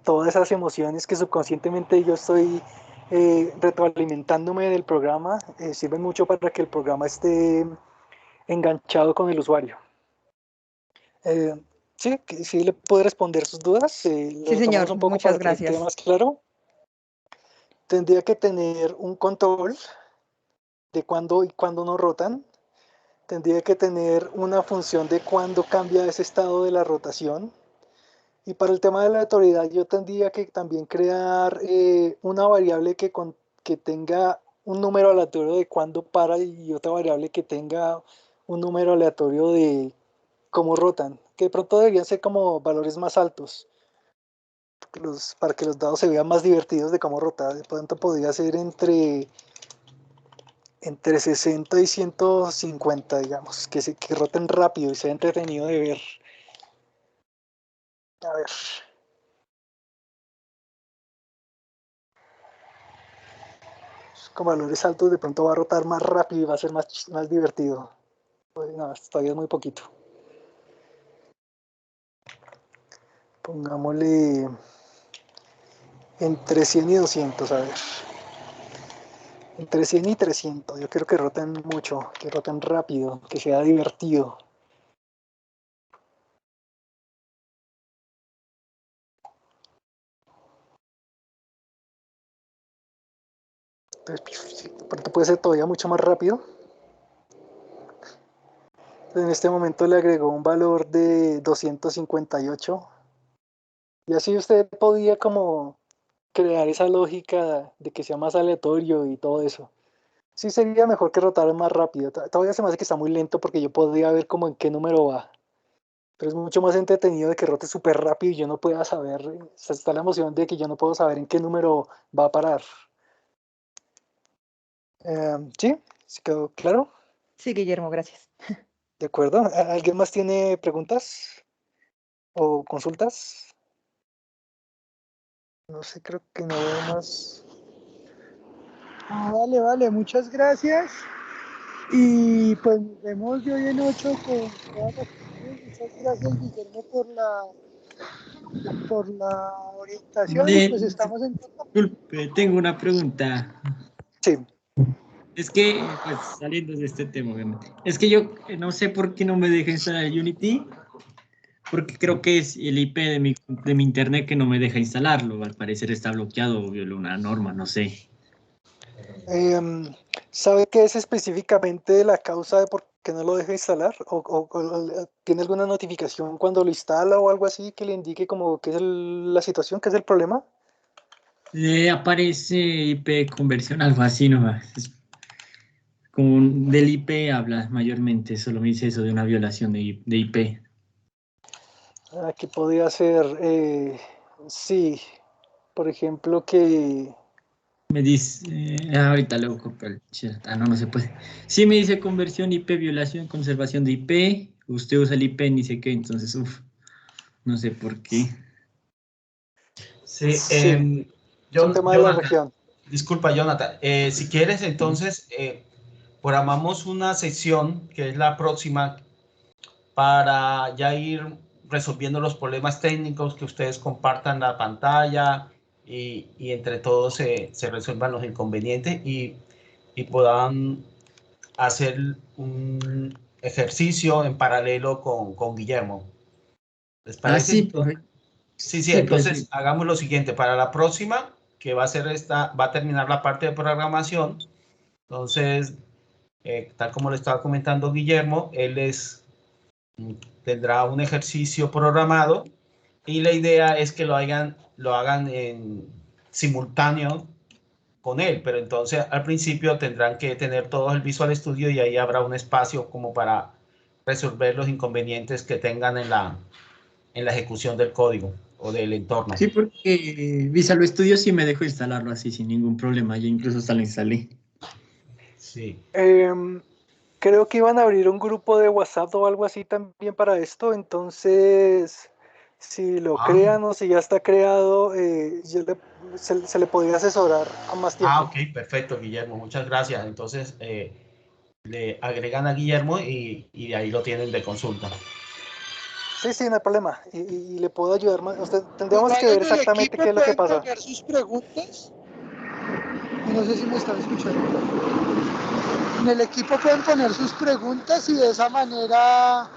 S1: Todas esas emociones que subconscientemente yo estoy retroalimentándome del programa sirven mucho para que el programa esté enganchado con el usuario. Sí, sí le puedo responder sus dudas.
S3: Sí,
S1: Lo tomamos
S3: señor,
S1: un poco
S3: muchas
S1: para que quede
S3: gracias.
S1: más claro. Tendría que tener un control de cuándo y cuándo no rotan. Tendría que tener una función de cuándo cambia ese estado de la rotación. Y para el tema de la aleatoriedad, yo tendría que también crear una variable que tenga un número aleatorio de cuándo para y otra variable que tenga un número aleatorio de cómo rotan, que de pronto deberían ser como valores más altos, para que los dados se vean más divertidos de cómo rotar. De pronto podría ser entre 60 y 150, digamos, que roten rápido y sea entretenido de ver. A ver. con valores altos de pronto va a rotar más rápido y va a ser más divertido. Pues no, todavía es muy poquito. Pongámosle entre 100 y 200, a ver. Entre 100 y 300. Yo quiero que roten mucho, que roten rápido, que sea divertido. Entonces, pronto puede ser todavía mucho más rápido. Entonces, en este momento le agregó un valor de 258. Y así usted podía como crear esa lógica de que sea más aleatorio y todo eso. Sí sería mejor que rotara más rápido. Todavía se me hace que está muy lento porque yo podría ver como en qué número va. Pero es mucho más entretenido de que rote súper rápido y yo no pueda saber. Está la emoción de que yo no puedo saber en qué número va a parar. ¿Sí? ¿Se quedó claro?
S3: Sí, Guillermo, gracias.
S1: De acuerdo. ¿Alguien más tiene preguntas o consultas? No sé, creo que no veo más.
S5: Vale, muchas gracias. Y pues nos vemos de hoy en 8 con todas las cuestiones. Muchas gracias, Guillermo, por la orientación y pues estamos en contacto.
S6: Disculpe, tengo una pregunta.
S1: Sí.
S6: Es que, pues, saliendo de este tema, obviamente. Es que yo no sé por qué no me deja instalar el Unity, porque creo que es el IP de mi internet que no me deja instalarlo. Al parecer está bloqueado o violó una norma, no sé.
S1: ¿Sabe qué es específicamente la causa de por qué no lo deja instalar? ¿O tiene alguna notificación cuando lo instala o algo así que le indique como qué es la situación, qué es el problema?
S6: Aparece IP conversión, algo así, ¿no? Es como del IP habla mayormente, solo me dice eso de una violación de IP.
S1: ¿Qué podría ser? Sí, por ejemplo que...
S6: Me dice, ahorita luego copio el chat. Ah, no, no se puede. Sí, me dice conversión IP, violación, conservación de IP. Usted usa el IP, ni sé qué, entonces, no sé por qué.
S2: Sí,
S1: Sí, es un tema de la
S2: Jonathan,
S1: región.
S2: disculpa, Jonathan. Si quieres, entonces, programamos una sesión que es la próxima para ya ir resolviendo los problemas técnicos, que ustedes compartan la pantalla y entre todos se resuelvan los inconvenientes y puedan hacer un ejercicio en paralelo con Guillermo. ¿Les
S6: Ah,
S2: parece?
S6: sí, perfecto.
S2: Sí, sí,
S6: Sí, pues
S2: entonces
S6: sí.
S2: hagamos lo siguiente. Para la próxima, que va a ser va a terminar la parte de programación. Entonces, tal como le estaba comentando Guillermo, tendrá un ejercicio programado y la idea es que lo hagan en simultáneo con él, pero entonces al principio tendrán que tener todo el Visual Studio y ahí habrá un espacio como para resolver los inconvenientes que tengan en la ejecución del código o del entorno.
S6: Sí, porque Visual Studio sí me dejó instalarlo así sin ningún problema. Yo incluso hasta lo instalé.
S2: Sí.
S1: Creo que iban a abrir un grupo de WhatsApp o algo así también para esto, entonces si lo crean o si ya está creado, se le podría asesorar a más tiempo.
S2: Ok, perfecto, Guillermo, muchas gracias. Entonces, le agregan a Guillermo y ahí lo tienen de consulta.
S1: Sí, no hay problema. Y le puedo ayudar más. Tendríamos que
S5: Igual
S1: ver
S5: en el
S1: exactamente qué
S5: equipo
S1: es lo que
S5: pueden
S1: pasa.
S5: poner sus preguntas. No sé si me están escuchando. En el equipo pueden poner sus preguntas y de esa manera